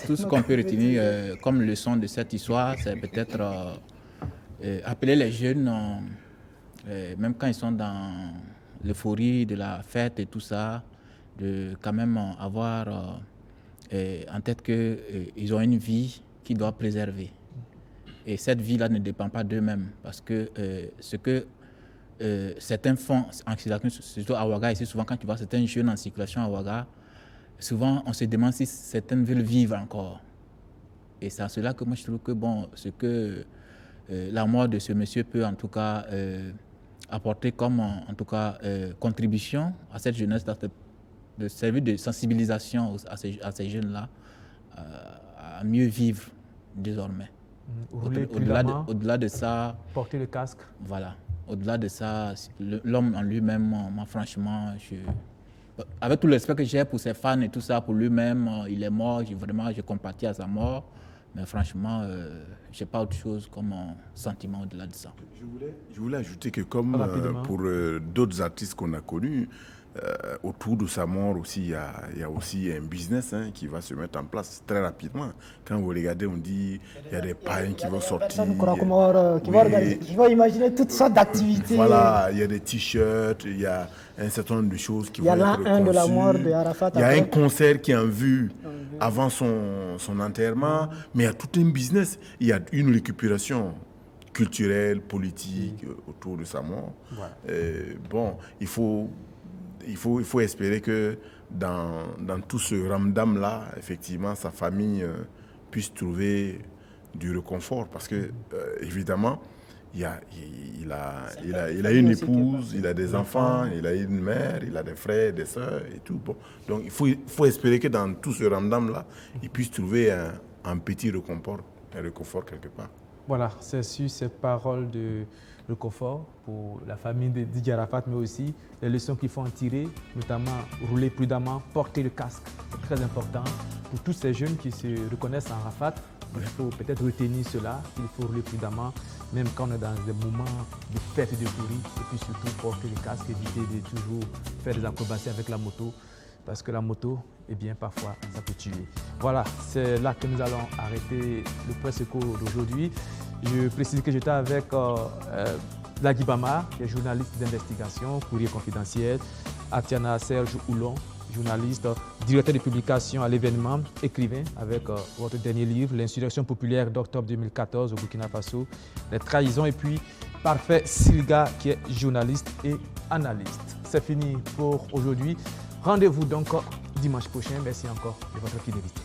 tout ce qu'on peut retenir comme leçon de cette histoire, c'est peut-être appeler les jeunes, même quand ils sont dans l'euphorie de la fête et tout ça, de quand même avoir en tête qu'ils ont une vie qu'ils doivent préserver. Et cette vie-là ne dépend pas d'eux-mêmes, parce que ce que certains font en circulation, surtout à Ouaga, ici souvent quand tu vois certains jeunes en circulation à Ouaga, souvent on se demande si certains veulent vivre encore. Et c'est à cela que moi je trouve que bon, ce que la mort de ce monsieur peut en tout cas apporter comme en tout cas contribution à cette jeunesse, de servir de sensibilisation à ces jeunes-là à mieux vivre désormais. Au-delà de ça... Porter le casque. Voilà. Au-delà de ça, l'homme en lui-même, moi franchement, avec tout le respect que j'ai pour ses fans et tout ça, pour lui-même, il est mort, je compatis à sa mort. Mais franchement, je n'ai pas autre chose comme sentiment au-delà de ça. Je voulais ajouter que comme pour d'autres artistes qu'on a connus, autour de sa mort aussi, il y a aussi un business qui va se mettre en place très rapidement. Quand vous regardez, on dit il y a des païens qui vont sortir. Qui vont imaginer toutes sortes d'activités. Voilà, il y a des t-shirts, il y a un certain nombre de choses qui vont être conçues. Il y a un de la mort de Arafat. Il y a un concert qui est en vue avant son enterrement, mais il y a tout un business. Il y a une récupération culturelle, politique autour de sa mort. Voilà. Bon, il faut espérer que dans tout ce ramdam-là, effectivement, sa famille puisse trouver du réconfort. Parce que, évidemment, il a une épouse, il a des enfants, il a une mère, il a des frères, des sœurs et tout. Bon. Donc, il faut espérer que dans tout ce ramdam-là, il puisse trouver un petit réconfort quelque part. Voilà, c'est sur ces paroles de réconfort pour la famille de Didier Arafat, mais aussi les leçons qu'il faut en tirer, notamment rouler prudemment, porter le casque, c'est très important. Pour tous ces jeunes qui se reconnaissent en Arafat, il faut peut-être retenir cela, qu'il faut rouler prudemment, même quand on est dans des moments de perte de souris, et puis surtout porter le casque, éviter de toujours faire des acrobaties avec la moto, parce que la moto, eh bien, parfois, ça peut tuer. Voilà, c'est là que nous allons arrêter le Presse Eco d'aujourd'hui. Je précise que j'étais avec Lagui Bama, qui est journaliste d'investigation, Courrier confidentiel, Atiana Serge Oulon, journaliste, directeur de publication à l'événement, écrivain avec votre dernier livre, L'insurrection populaire d'octobre 2014 au Burkina Faso, les trahisons, et puis Parfait Silga, qui est journaliste et analyste. C'est fini pour aujourd'hui. Rendez-vous donc dimanche prochain. Merci encore de votre fidélité.